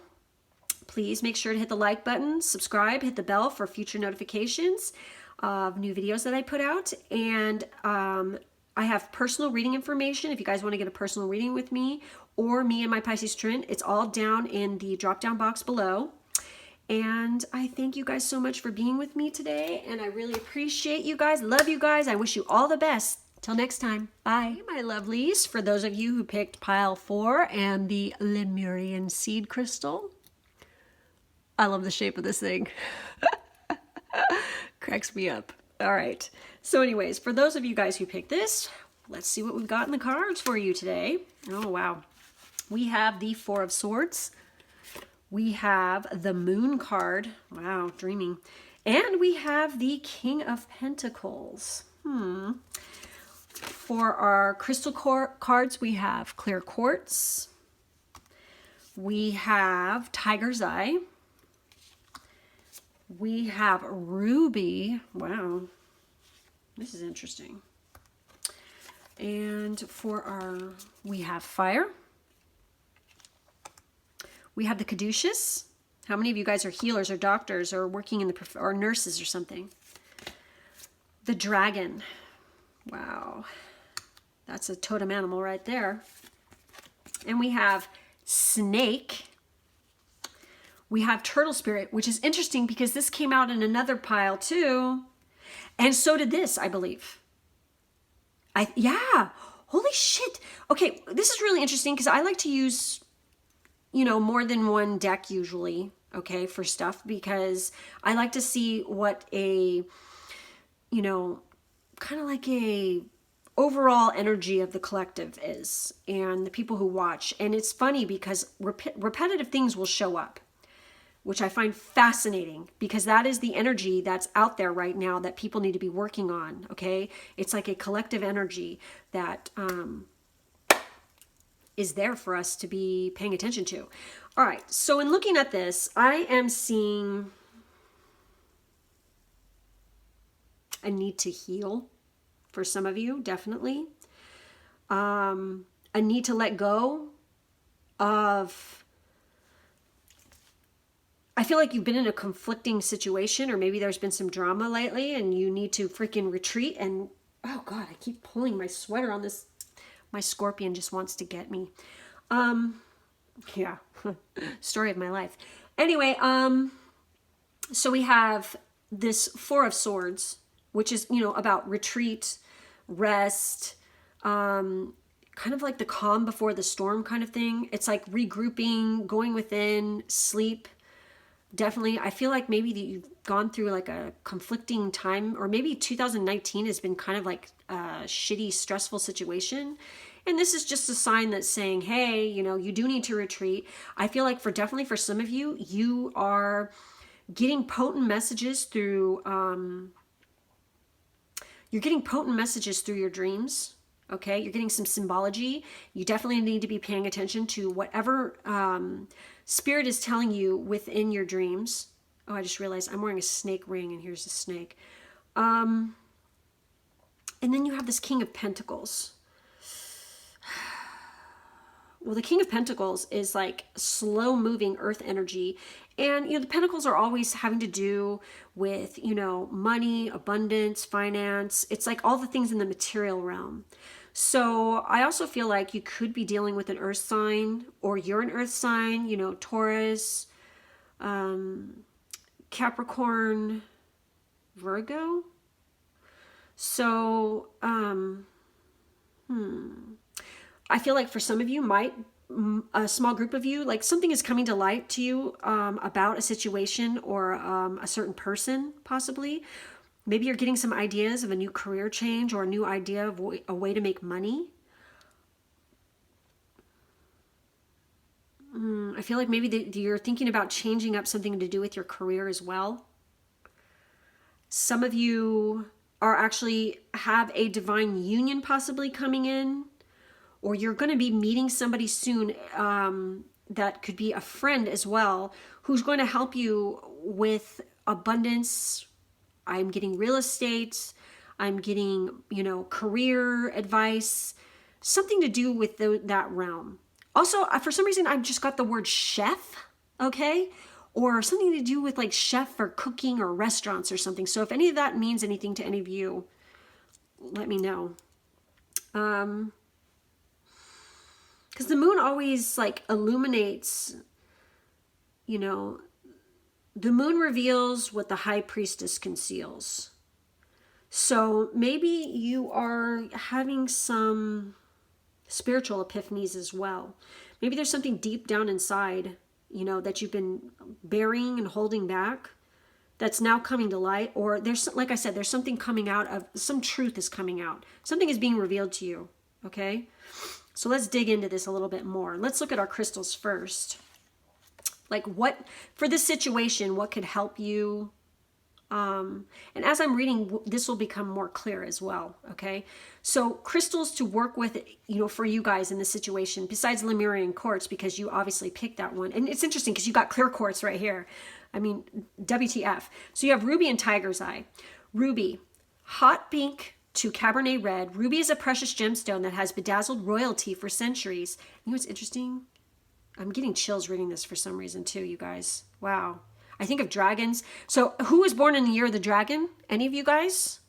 Please make sure to hit the like button, subscribe, hit the bell for future notifications of new videos that I put out. And I have personal reading information if you guys want to get a personal reading with me or me and my Pisces Trin. It's all down in the drop-down box below. And I thank you guys so much for being with me today. And I really appreciate you guys. Love you guys. I wish you all the best. Till next time. Bye. Hey, my lovelies. For those of you who picked pile 4 and the Lemurian seed crystal. I love the shape of this thing. Cracks me up. All right. So anyways, for those of you guys who picked this, let's see what we've got in the cards for you today. Oh, wow. We have the 4 of Swords. We have the Moon card. Wow, dreaming. And we have the King of Pentacles. For our crystal cards, we have Clear Quartz. We have Tiger's Eye. We have Ruby. Wow, this is interesting. And for we have Fire. We have the Caduceus. How many of you guys are healers or doctors or working in the or nurses or something? The Dragon. Wow, that's a totem animal right there. And we have Snake. We have Turtle Spirit, which is interesting because this came out in another pile too. And so did this, I believe. Yeah, holy shit. Okay, this is really interesting because I like to use, more than one deck usually. okay, for stuff, because I like to see what a, you know, kind of like a overall energy of the collective is and the people who watch. And it's funny because repetitive things will show up, which I find fascinating, because that is the energy that's out there right now that people need to be working on. Okay. It's like a collective energy that is there for us to be paying attention to. All right. So in looking at this, I am seeing a need to heal for some of you, definitely. A need to let go of, I feel like you've been in a conflicting situation, or maybe there's been some drama lately and you need to freaking retreat. And oh God, I keep pulling my sweater on this. My scorpion just wants to get me. Yeah, story of my life. Anyway, so we have this Four of Swords, which is, you know, about retreat, rest, kind of like the calm before the storm kind of thing. It's like regrouping, going within, sleep. Definitely. I feel like maybe that you've gone through like a conflicting time, or maybe 2019 has been kind of like a shitty, stressful situation. And this is just a sign that's saying, hey, you know, you do need to retreat. I feel like definitely for some of you, you are getting potent messages through, you're getting potent messages through your dreams. Okay. You're getting some symbology. You definitely need to be paying attention to whatever, Spirit is telling you within your dreams. Oh, I just realized I'm wearing a snake ring, and here's a snake. And then you have this King of Pentacles. Well, the King of Pentacles is like slow moving earth energy. And, you know, the pentacles are always having to do with, you know, money, abundance, finance. It's like all the things in the material realm. So I also feel like you could be dealing with an earth sign, or you're an earth sign, you know, Taurus, Capricorn, Virgo. So, I feel like for some of you, a small group of you, like something is coming to light to you about a situation or a certain person, possibly. Maybe you're getting some ideas of a new career change, or a new idea of a way to make money. I feel like maybe you're thinking about changing up something to do with your career as well. Some of you are actually have a divine union possibly coming in, or you're going to be meeting somebody soon that could be a friend as well, who's going to help you with abundance. I'm getting real estate. I'm getting, you know, career advice, something to do with that realm. Also, for some reason, I've just got the word chef, okay? Or something to do with like chef or cooking or restaurants or something. So if any of that means anything to any of you, let me know. Because the moon always like illuminates, you know, the moon reveals what the high priestess conceals. So maybe you are having some spiritual epiphanies as well. Maybe there's something deep down inside, you know, that you've been burying and holding back that's now coming to light. Or there's, like I said, there's something coming out of, some truth is coming out. Something is being revealed to you, okay? So let's dig into this a little bit more. Let's look at our crystals first. Like what, for this situation, what could help you? And as I'm reading, this will become more clear as well, okay? So crystals to work with, you know, for you guys in this situation, besides Lemurian quartz, because you obviously picked that one. And it's interesting because you got clear quartz right here. I mean, WTF. So you have ruby and tiger's eye. Ruby, hot pink to Cabernet red. Ruby is a precious gemstone that has bedazzled royalty for centuries. You know what's interesting? I'm getting chills reading this for some reason too, you guys. Wow. I think of dragons. So who was born in the year of the dragon? Any of you guys?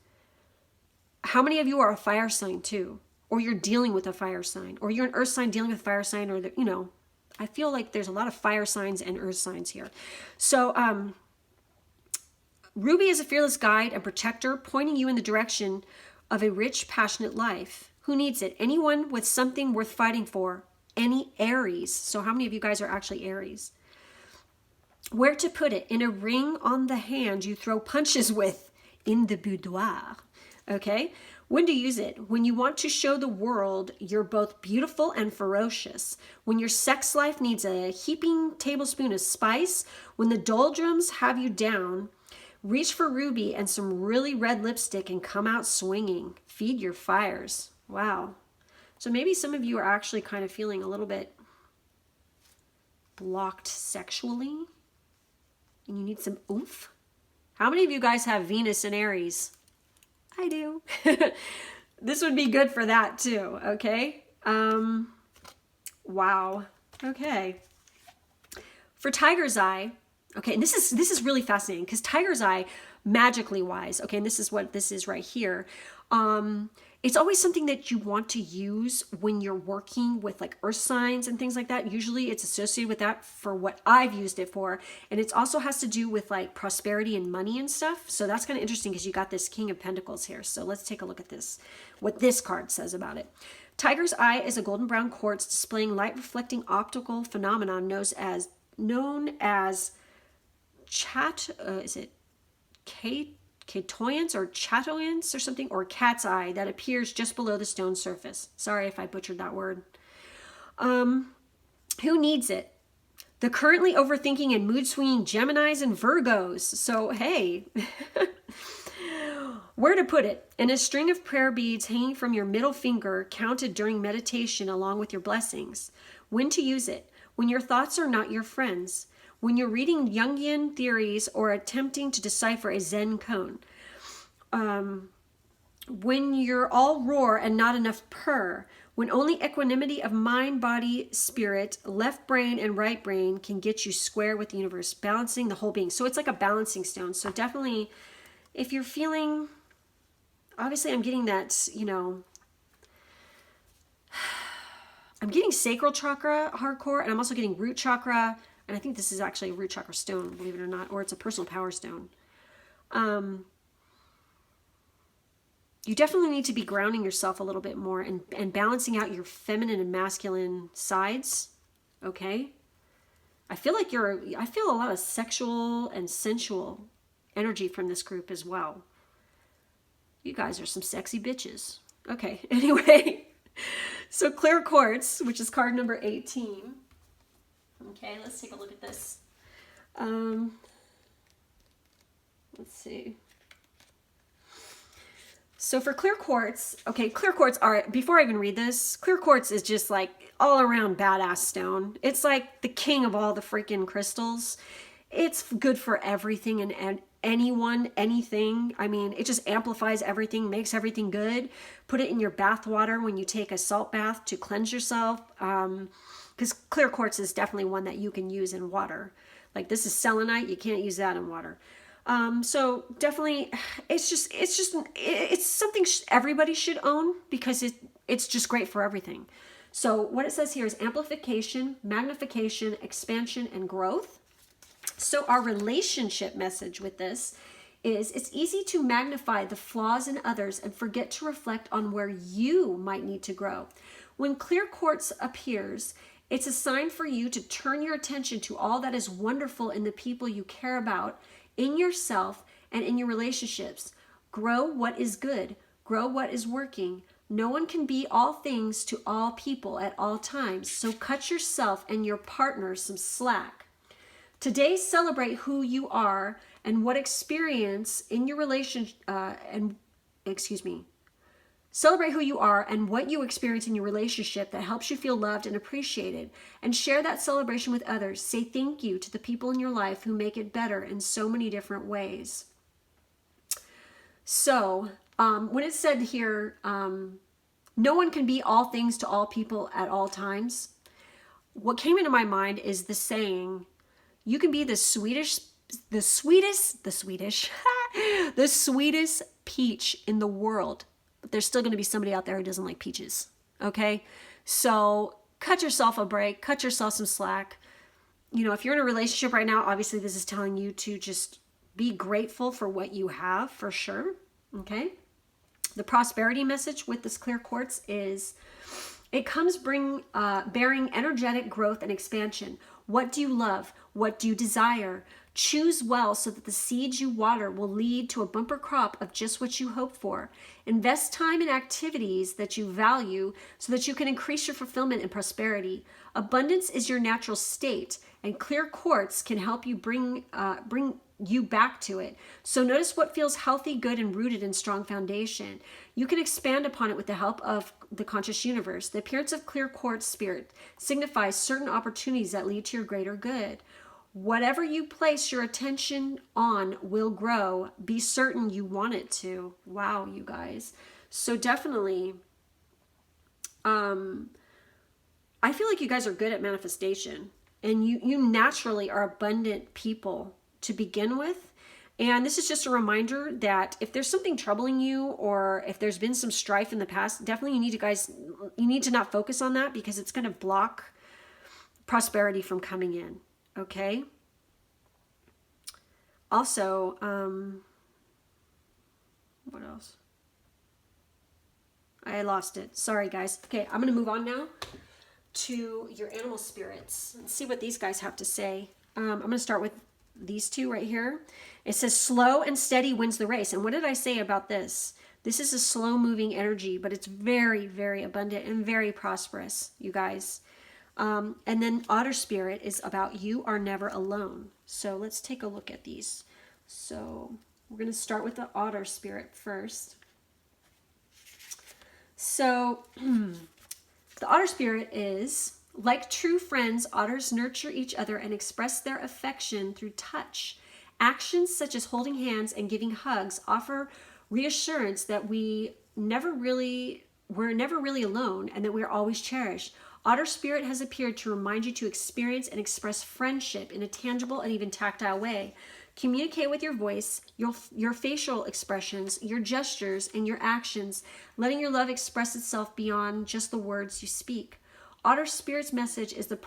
How many of you are a fire sign too? Or you're dealing with a fire sign? Or you're an earth sign dealing with a fire sign? Or, you know, I feel like there's a lot of fire signs and earth signs here. So Ruby is a fearless guide and protector, pointing you in the direction of a rich, passionate life. Who needs it? Anyone with something worth fighting for. Any Aries. So how many of you guys are actually Aries? Where to put it? In a ring on the hand you throw punches with in the boudoir. Okay? When to use it? When you want to show the world you're both beautiful and ferocious. When your sex life needs a heaping tablespoon of spice. When the doldrums have you down. Reach for ruby and some really red lipstick and come out swinging. Feed your fires. Wow. So maybe some of you are actually kind of feeling a little bit blocked sexually. And you need some oomph. How many of you guys have Venus in Aries? I do. This would be good for that too, okay? Wow. Okay. For Tiger's Eye, okay, and this is really fascinating because Tiger's Eye, magically wise, okay, and this is what this is right here. It's always something that you want to use when you're working with like earth signs and things like that. Usually it's associated with that for what I've used it for. And it also has to do with like prosperity and money and stuff. So that's kind of interesting because you got this King of Pentacles here. So let's take a look at this, what this card says about it. Tiger's Eye is a golden brown quartz displaying light reflecting optical phenomenon known as chatoyance or chatoyance or something, or cat's eye that appears just below the stone surface. Sorry if I butchered that word. Who needs it? The currently overthinking and mood swinging Geminis and Virgos. So hey, where to put it? In a string of prayer beads hanging from your middle finger, counted during meditation along with your blessings. When to use it? When your thoughts are not your friends. When you're reading Jungian theories or attempting to decipher a Zen koan. When you're all roar and not enough purr. When only equanimity of mind, body, spirit, left brain, and right brain can get you square with the universe, balancing the whole being. So it's like a balancing stone. So definitely, if you're feeling, obviously I'm getting that, you know, I'm getting sacral chakra hardcore, and I'm also getting root chakra. And I think this is actually a root chakra stone, believe it or not, or it's a personal power stone. You definitely need to be grounding yourself a little bit more and balancing out your feminine and masculine sides, okay? I feel a lot of sexual and sensual energy from this group as well. You guys are some sexy bitches. Okay, anyway. So clear quartz, which is card number 18. Okay, let's take a look at this. Let's see. So for clear quartz, okay, clear quartz are, before I even read this, clear quartz is just like all around badass stone. It's like the king of all the freaking crystals. It's good for everything and anyone, anything. I mean, it just amplifies everything, makes everything good. Put it in your bath water when you take a salt bath to cleanse yourself. Because clear quartz is definitely one that you can use in water. Like this is selenite, you can't use that in water. So definitely, it's something everybody should own because it's just great for everything. So what it says here is amplification, magnification, expansion, and growth. So our relationship message with this is it's easy to magnify the flaws in others and forget to reflect on where you might need to grow. When clear quartz appears, it's a sign for you to turn your attention to all that is wonderful in the people you care about, in yourself, and in your relationships. Grow what is good. Grow what is working. No one can be all things to all people at all times, so cut yourself and your partner some slack. Today, celebrate who you are and what experience in your Celebrate who you are and what you experience in your relationship that helps you feel loved and appreciated, and share that celebration with others. Say thank you to the people in your life who make it better in so many different ways. So, when it said here, no one can be all things to all people at all times, what came into my mind is the saying, you can be the sweetest peach in the world, but there's still going to be somebody out there who doesn't like peaches. Okay? So cut yourself a break, cut yourself some slack. You know, if you're in a relationship right now, obviously this is telling you to just be grateful for what you have, for sure. Okay? The prosperity message with this clear quartz is It comes bearing energetic growth and expansion. What do you love? What do you desire? Choose well so that the seeds you water will lead to a bumper crop of just what you hope for. Invest time in activities that you value so that you can increase your fulfillment and prosperity. Abundance is your natural state, and clear quartz can help you bring you back to it. So notice what feels healthy, good, and rooted in strong foundation. You can expand upon it with the help of the conscious universe. The appearance of clear quartz spirit signifies certain opportunities that lead to your greater good. Whatever you place your attention on will grow. Be certain you want it to. Wow, you guys. So definitely, I feel like you guys are good at manifestation, and you naturally are abundant people to begin with. And this is just a reminder that if there's something troubling you, or if there's been some strife in the past, definitely you need to not focus on that, because it's going to block prosperity from coming in. Okay. Also, what else? I lost it. Sorry, guys. Okay, I'm going to move on now to your animal spirits and see what these guys have to say. I'm going to start with these two right here. It says slow and steady wins the race. And what did I say about this? This is a slow moving energy, but it's very, very abundant and very prosperous, you guys. And then otter spirit is about you are never alone. So let's take a look at these. So we're going to start with the otter spirit first. So the otter spirit is, like true friends, otters nurture each other and express their affection through touch. Actions such as holding hands and giving hugs offer reassurance that we're never really alone, and that we're always cherished. Otter spirit has appeared to remind you to experience and express friendship in a tangible and even tactile way. Communicate with your voice, your facial expressions, your gestures, and your actions, letting your love express itself beyond just the words you speak. Otter spirit's message is that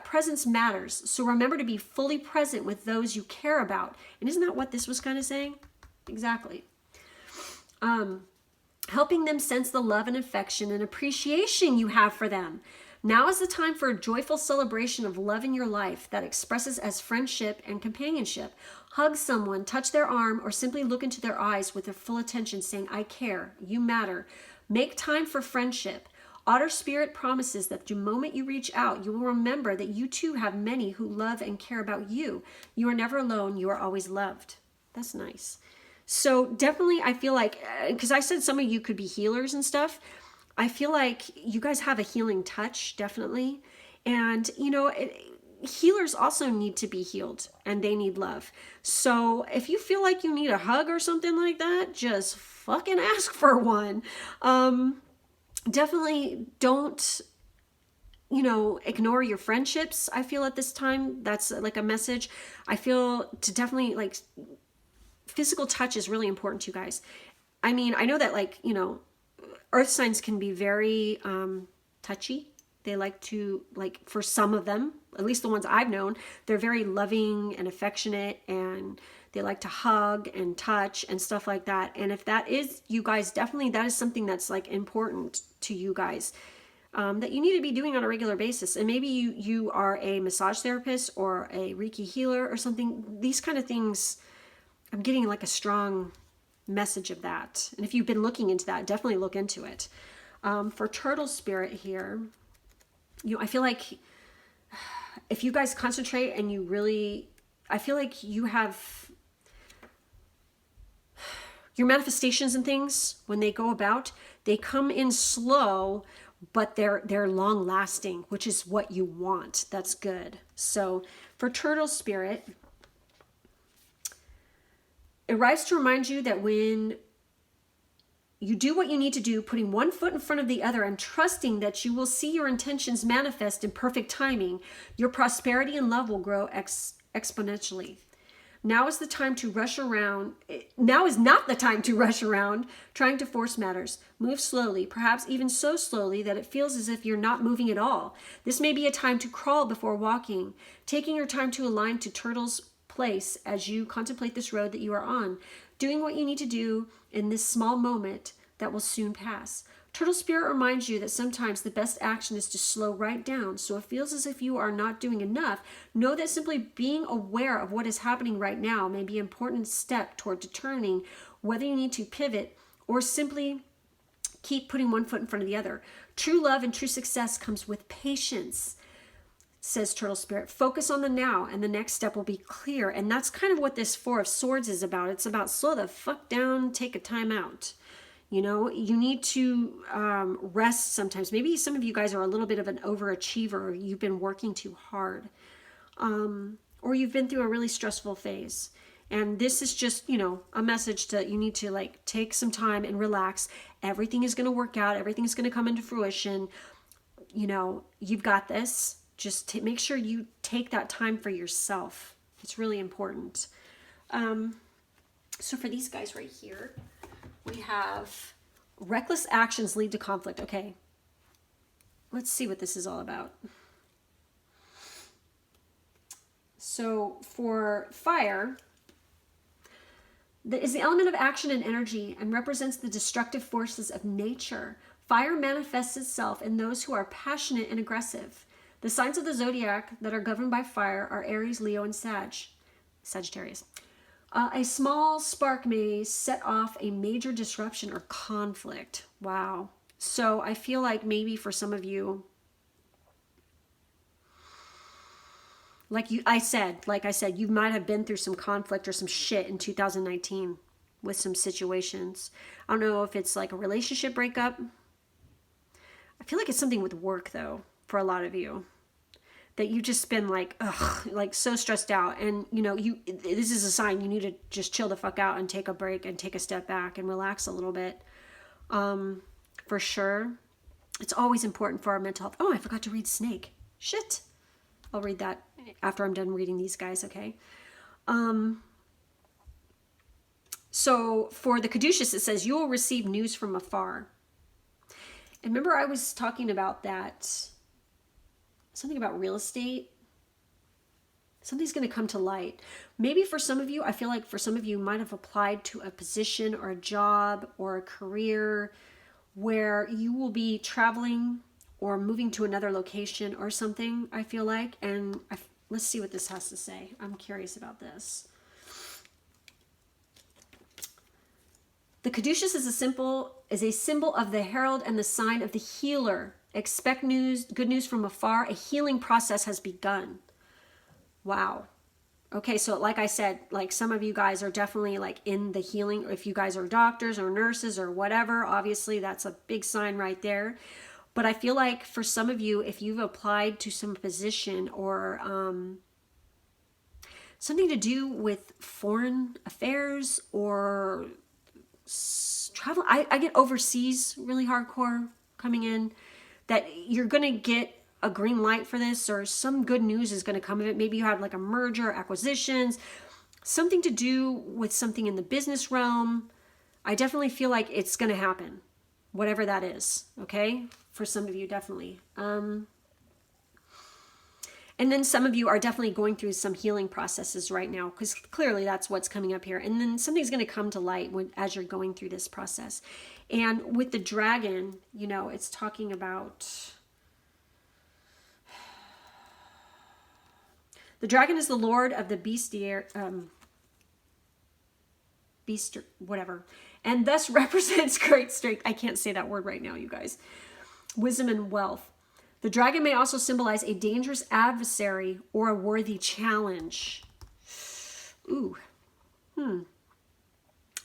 presence matters. So remember to be fully present with those you care about. And isn't that what this was kind of saying? Exactly. Helping them sense the love and affection and appreciation you have for them. Now is the time for a joyful celebration of love in your life that expresses as friendship and companionship. Hug someone, touch their arm, or simply look into their eyes with their full attention, saying, I care, you matter. Make time for friendship. Otter spirit promises that the moment you reach out, you will remember that you too have many who love and care about you. You are never alone. You are always loved. That's nice. So definitely, I feel like, because I said some of you could be healers and stuff, I feel like you guys have a healing touch, definitely. And, healers also need to be healed, and they need love. So if you feel like you need a hug or something like that, just fucking ask for one. Definitely don't, ignore your friendships. I feel at this time, that's like a message. I feel to definitely, like, physical touch is really important to you guys. I mean, I know that, earth signs can be very touchy. They like to, for some of them, at least the ones I've known, they're very loving and affectionate, and they like to hug and touch and stuff like that. And if that is you guys, definitely that is something that's important to you guys, that you need to be doing on a regular basis. And maybe you are a massage therapist or a Reiki healer or something. These kind of things, I'm getting like a strong message of that. And if you've been looking into that, definitely look into it. For turtle spirit here, I feel like if you guys concentrate and you really, I feel like you have your manifestations and things, when they go about, they come in slow, but they're long lasting, which is what you want. That's good. So for turtle spirit, it arrives to remind you that when you do what you need to do, putting one foot in front of the other and trusting that you will see your intentions manifest in perfect timing, your prosperity and love will grow exponentially. Now is the time to rush around. Now is not the time to rush around trying to force matters. Move slowly, perhaps even so slowly that it feels as if you're not moving at all. This may be a time to crawl before walking, taking your time to align to turtle's place as you contemplate this road that you are on, doing what you need to do in this small moment that will soon pass. Turtle Spirit reminds you that sometimes the best action is to slow right down. So it feels as if you are not doing enough. Know that simply being aware of what is happening right now may be an important step toward determining whether you need to pivot or simply keep putting one foot in front of the other. True love and true success comes with patience, says Turtle Spirit. Focus on the now and the next step will be clear. And that's kind of what this Four of Swords is about. It's about slow the fuck down, take a time out. You know, you need to rest sometimes. Maybe some of you guys are a little bit of an overachiever. You've been working too hard. Or you've been through a really stressful phase. And this is just, you know, a message that you need to like take some time and relax. Everything is going to work out. Everything is going to come into fruition. You know, you've got this. Just make sure you take that time for yourself. It's really important. So for these guys right here, we have reckless actions lead to conflict. Okay, let's see what this is all about. So for fire, that is the element of action and energy and represents the destructive forces of nature. Fire manifests itself in those who are passionate and aggressive. The signs of the zodiac that are governed by fire are Aries, Leo, and Sagittarius. A small spark may set off a major disruption or conflict. Wow. So I feel like maybe for some of you, like I said, you might have been through some conflict or some shit in 2019 with some situations. I don't know if it's like a relationship breakup. I feel like it's something with work though, for a lot of you. That you've just been like, ugh, like so stressed out. And you know, this is a sign you need to just chill the fuck out and take a break and take a step back and relax a little bit. For sure. It's always important for our mental health. Oh, I forgot to read Snake. Shit. I'll read that after I'm done reading these guys, okay? So for the Caduceus, it says, you will receive news from afar. And remember I was talking about that, something about real estate. Something's going to come to light. Maybe for some of you, I feel like for some of you might have applied to a position or a job or a career where you will be traveling or moving to another location or something, I feel like. And let's see what this has to say. I'm curious about this. The caduceus is a symbol of the herald and the sign of the healer. Expect news, good news from afar. A healing process has begun. Wow. Okay, so like I said, like some of you guys are definitely like in the healing. If you guys are doctors or nurses or whatever, obviously that's a big sign right there. But I feel like for some of you, if you've applied to some position or something to do with foreign affairs or travel, I get overseas really hardcore coming in, that you're going to get a green light for this, or some good news is going to come of it. Maybe you have like a merger, acquisitions, something to do with something in the business realm. I definitely feel like it's going to happen, whatever that is. Okay. For some of you, definitely. And then some of you are definitely going through some healing processes right now, because clearly that's what's coming up here. And then something's going to come to light as you're going through this process. And with the dragon, you know, it's talking about... The dragon is the lord of the whatever, and thus represents great strength. I can't say that word right now, you guys. Wisdom and wealth. The dragon may also symbolize a dangerous adversary or a worthy challenge. Ooh.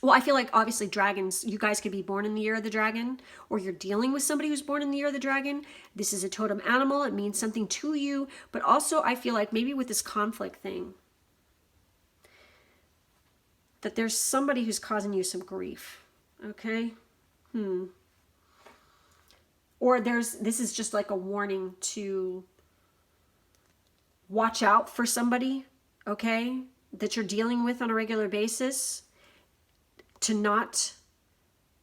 Well, I feel like obviously dragons, you guys could be born in the year of the dragon, or you're dealing with somebody who's born in the year of the dragon. This is a totem animal. It means something to you. But also I feel like maybe with this conflict thing, that there's somebody who's causing you some grief. Okay? Or this is just like a warning to watch out for somebody, okay, that you're dealing with on a regular basis. To not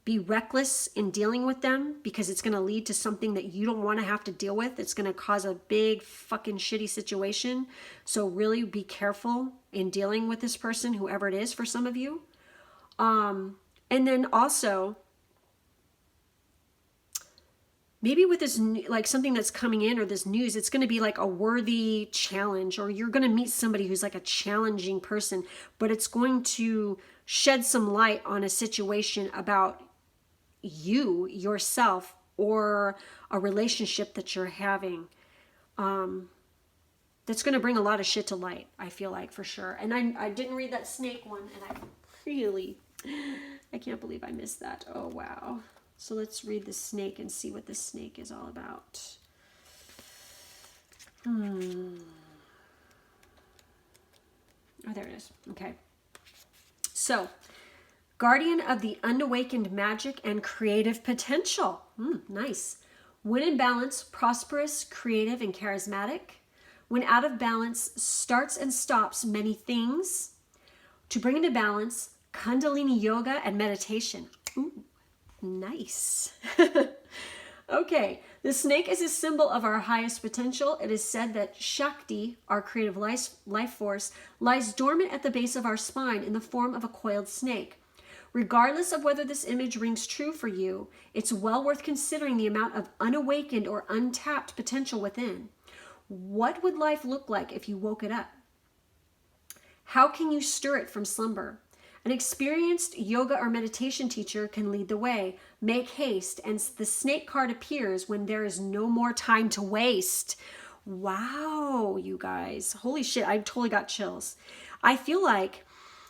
be reckless in dealing with them, because it's going to lead to something that you don't want to have to deal with. It's going to cause a big fucking shitty situation. So really be careful in dealing with this person, whoever it is for some of you. And then also, maybe with this, like something that's coming in or this news, it's going to be like a worthy challenge, or you're going to meet somebody who's like a challenging person, but it's going to shed some light on a situation about you, yourself, or a relationship that you're having. That's going to bring a lot of shit to light, I feel like, for sure. And I didn't read that snake one, and I can't believe I missed that. Oh, wow. So let's read the snake and see what the snake is all about. Oh, there it is. Okay. So, guardian of the unawakened magic and creative potential. Nice. When in balance, prosperous, creative, and charismatic. When out of balance, starts and stops many things. To bring into balance, Kundalini yoga and meditation. Ooh, nice. Okay, the snake is a symbol of our highest potential. It is said that Shakti, our creative life force, lies dormant at the base of our spine in the form of a coiled snake. Regardless of whether this image rings true for you, it's well worth considering the amount of unawakened or untapped potential within. What would life look like if you woke it up? How can you stir it from slumber? An experienced yoga or meditation teacher can lead the way. Make haste, and the snake card appears when there is no more time to waste. Wow, you guys. Holy shit, I totally got chills. I feel like,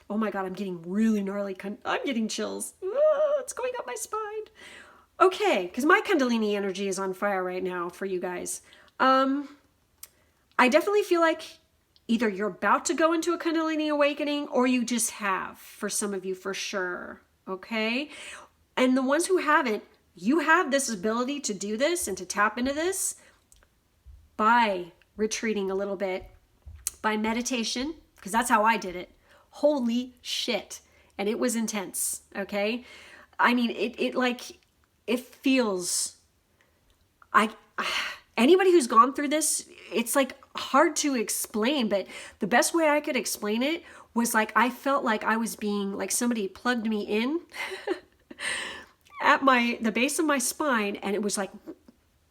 oh my God, I'm getting really gnarly. I'm getting chills. It's going up my spine. Okay, because my Kundalini energy is on fire right now for you guys. I definitely feel like either you're about to go into a Kundalini awakening, or you just have, for some of you, for sure. Okay? And the ones who haven't, you have this ability to do this and to tap into this by retreating a little bit, by meditation, because that's how I did it. Holy shit. And it was intense. Okay? I mean, it feels, anybody who's gone through this, it's like hard to explain, but the best way I could explain it was like I felt like I was being, like somebody plugged me in at the base of my spine, and it was like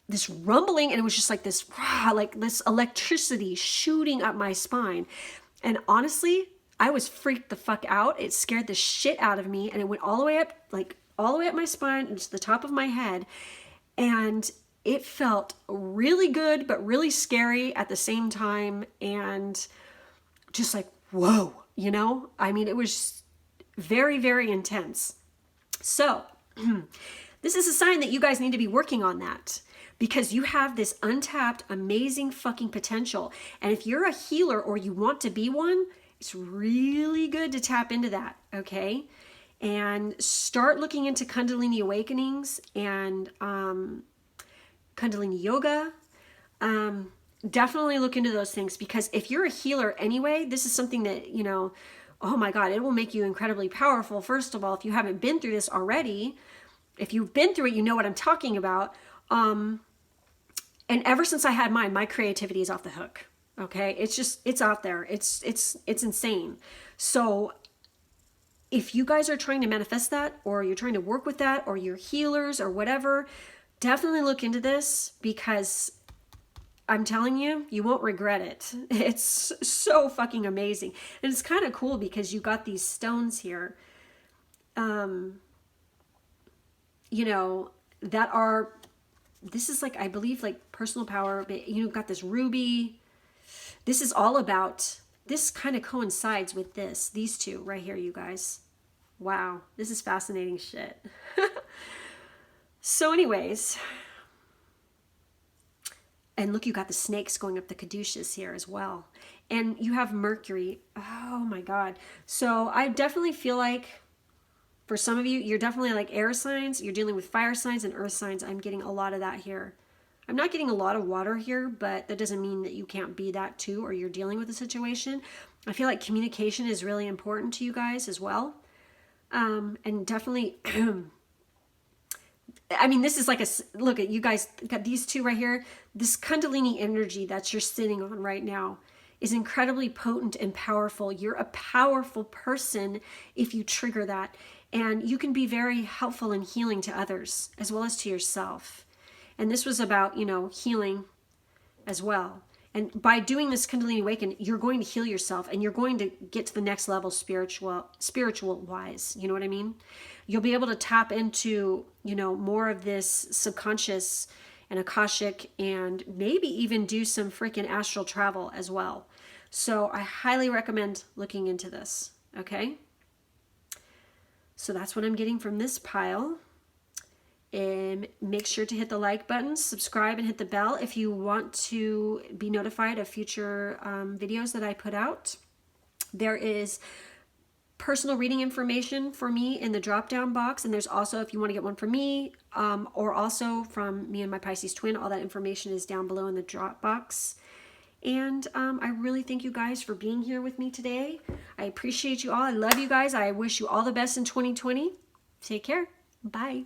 this rumbling, and it was just like this electricity shooting up my spine. And honestly, I was freaked the fuck out. It scared the shit out of me, and it went all the way up, like all the way up my spine and to the top of my head. And it felt really good, but really scary at the same time. And just like, whoa, you know? I mean, it was very, very intense. So this is a sign that you guys need to be working on that, because you have this untapped, amazing fucking potential. And if you're a healer or you want to be one, it's really good to tap into that, okay? And start looking into Kundalini awakenings and Kundalini yoga. Definitely look into those things, because if you're a healer anyway, this is something that, you know, oh my God, it will make you incredibly powerful. First of all, if you haven't been through this already, if you've been through it, you know what I'm talking about. And ever since I had mine, my creativity is off the hook. Okay. It's out there. It's insane. So if you guys are trying to manifest that, or you're trying to work with that, or you're healers or whatever, definitely look into this, because I'm telling you, you won't regret it. It's so fucking amazing. And it's kind of cool because you got these stones here, you know, that are, this is like, I believe like personal power, but you've got this ruby. This is all about, this kind of coincides with these two right here, you guys. Wow. This is fascinating shit. So anyways, and look, you got the snakes going up the caduceus here as well. And you have Mercury. Oh my God. So I definitely feel like for some of you, you're definitely like air signs. You're dealing with fire signs and earth signs. I'm getting a lot of that here. I'm not getting a lot of water here, but that doesn't mean that you can't be that too, or you're dealing with a situation. I feel like communication is really important to you guys as well. And definitely, I mean, this is like look at you guys got these two right here. This Kundalini energy that you're sitting on right now is incredibly potent and powerful. You're a powerful person if you trigger that. And you can be very helpful and healing to others as well as to yourself. And this was about, you know, healing as well. And by doing this Kundalini Awaken, you're going to heal yourself and you're going to get to the next level spiritual wise. You know what I mean? You'll be able to tap into, you know, more of this subconscious and Akashic, and maybe even do some freaking astral travel as well. So I highly recommend looking into this. Okay. So that's what I'm getting from this pile. And make sure to hit the like button, subscribe, and hit the bell if you want to be notified of future videos that I put out. There is personal reading information for me in the drop down box, and there's also, if you want to get one from me or also from me and my Pisces twin, all that information is down below in the drop box. And I really thank you guys for being here with me today. I appreciate you all. I love you guys. I wish you all the best in 2020. Take care. Bye.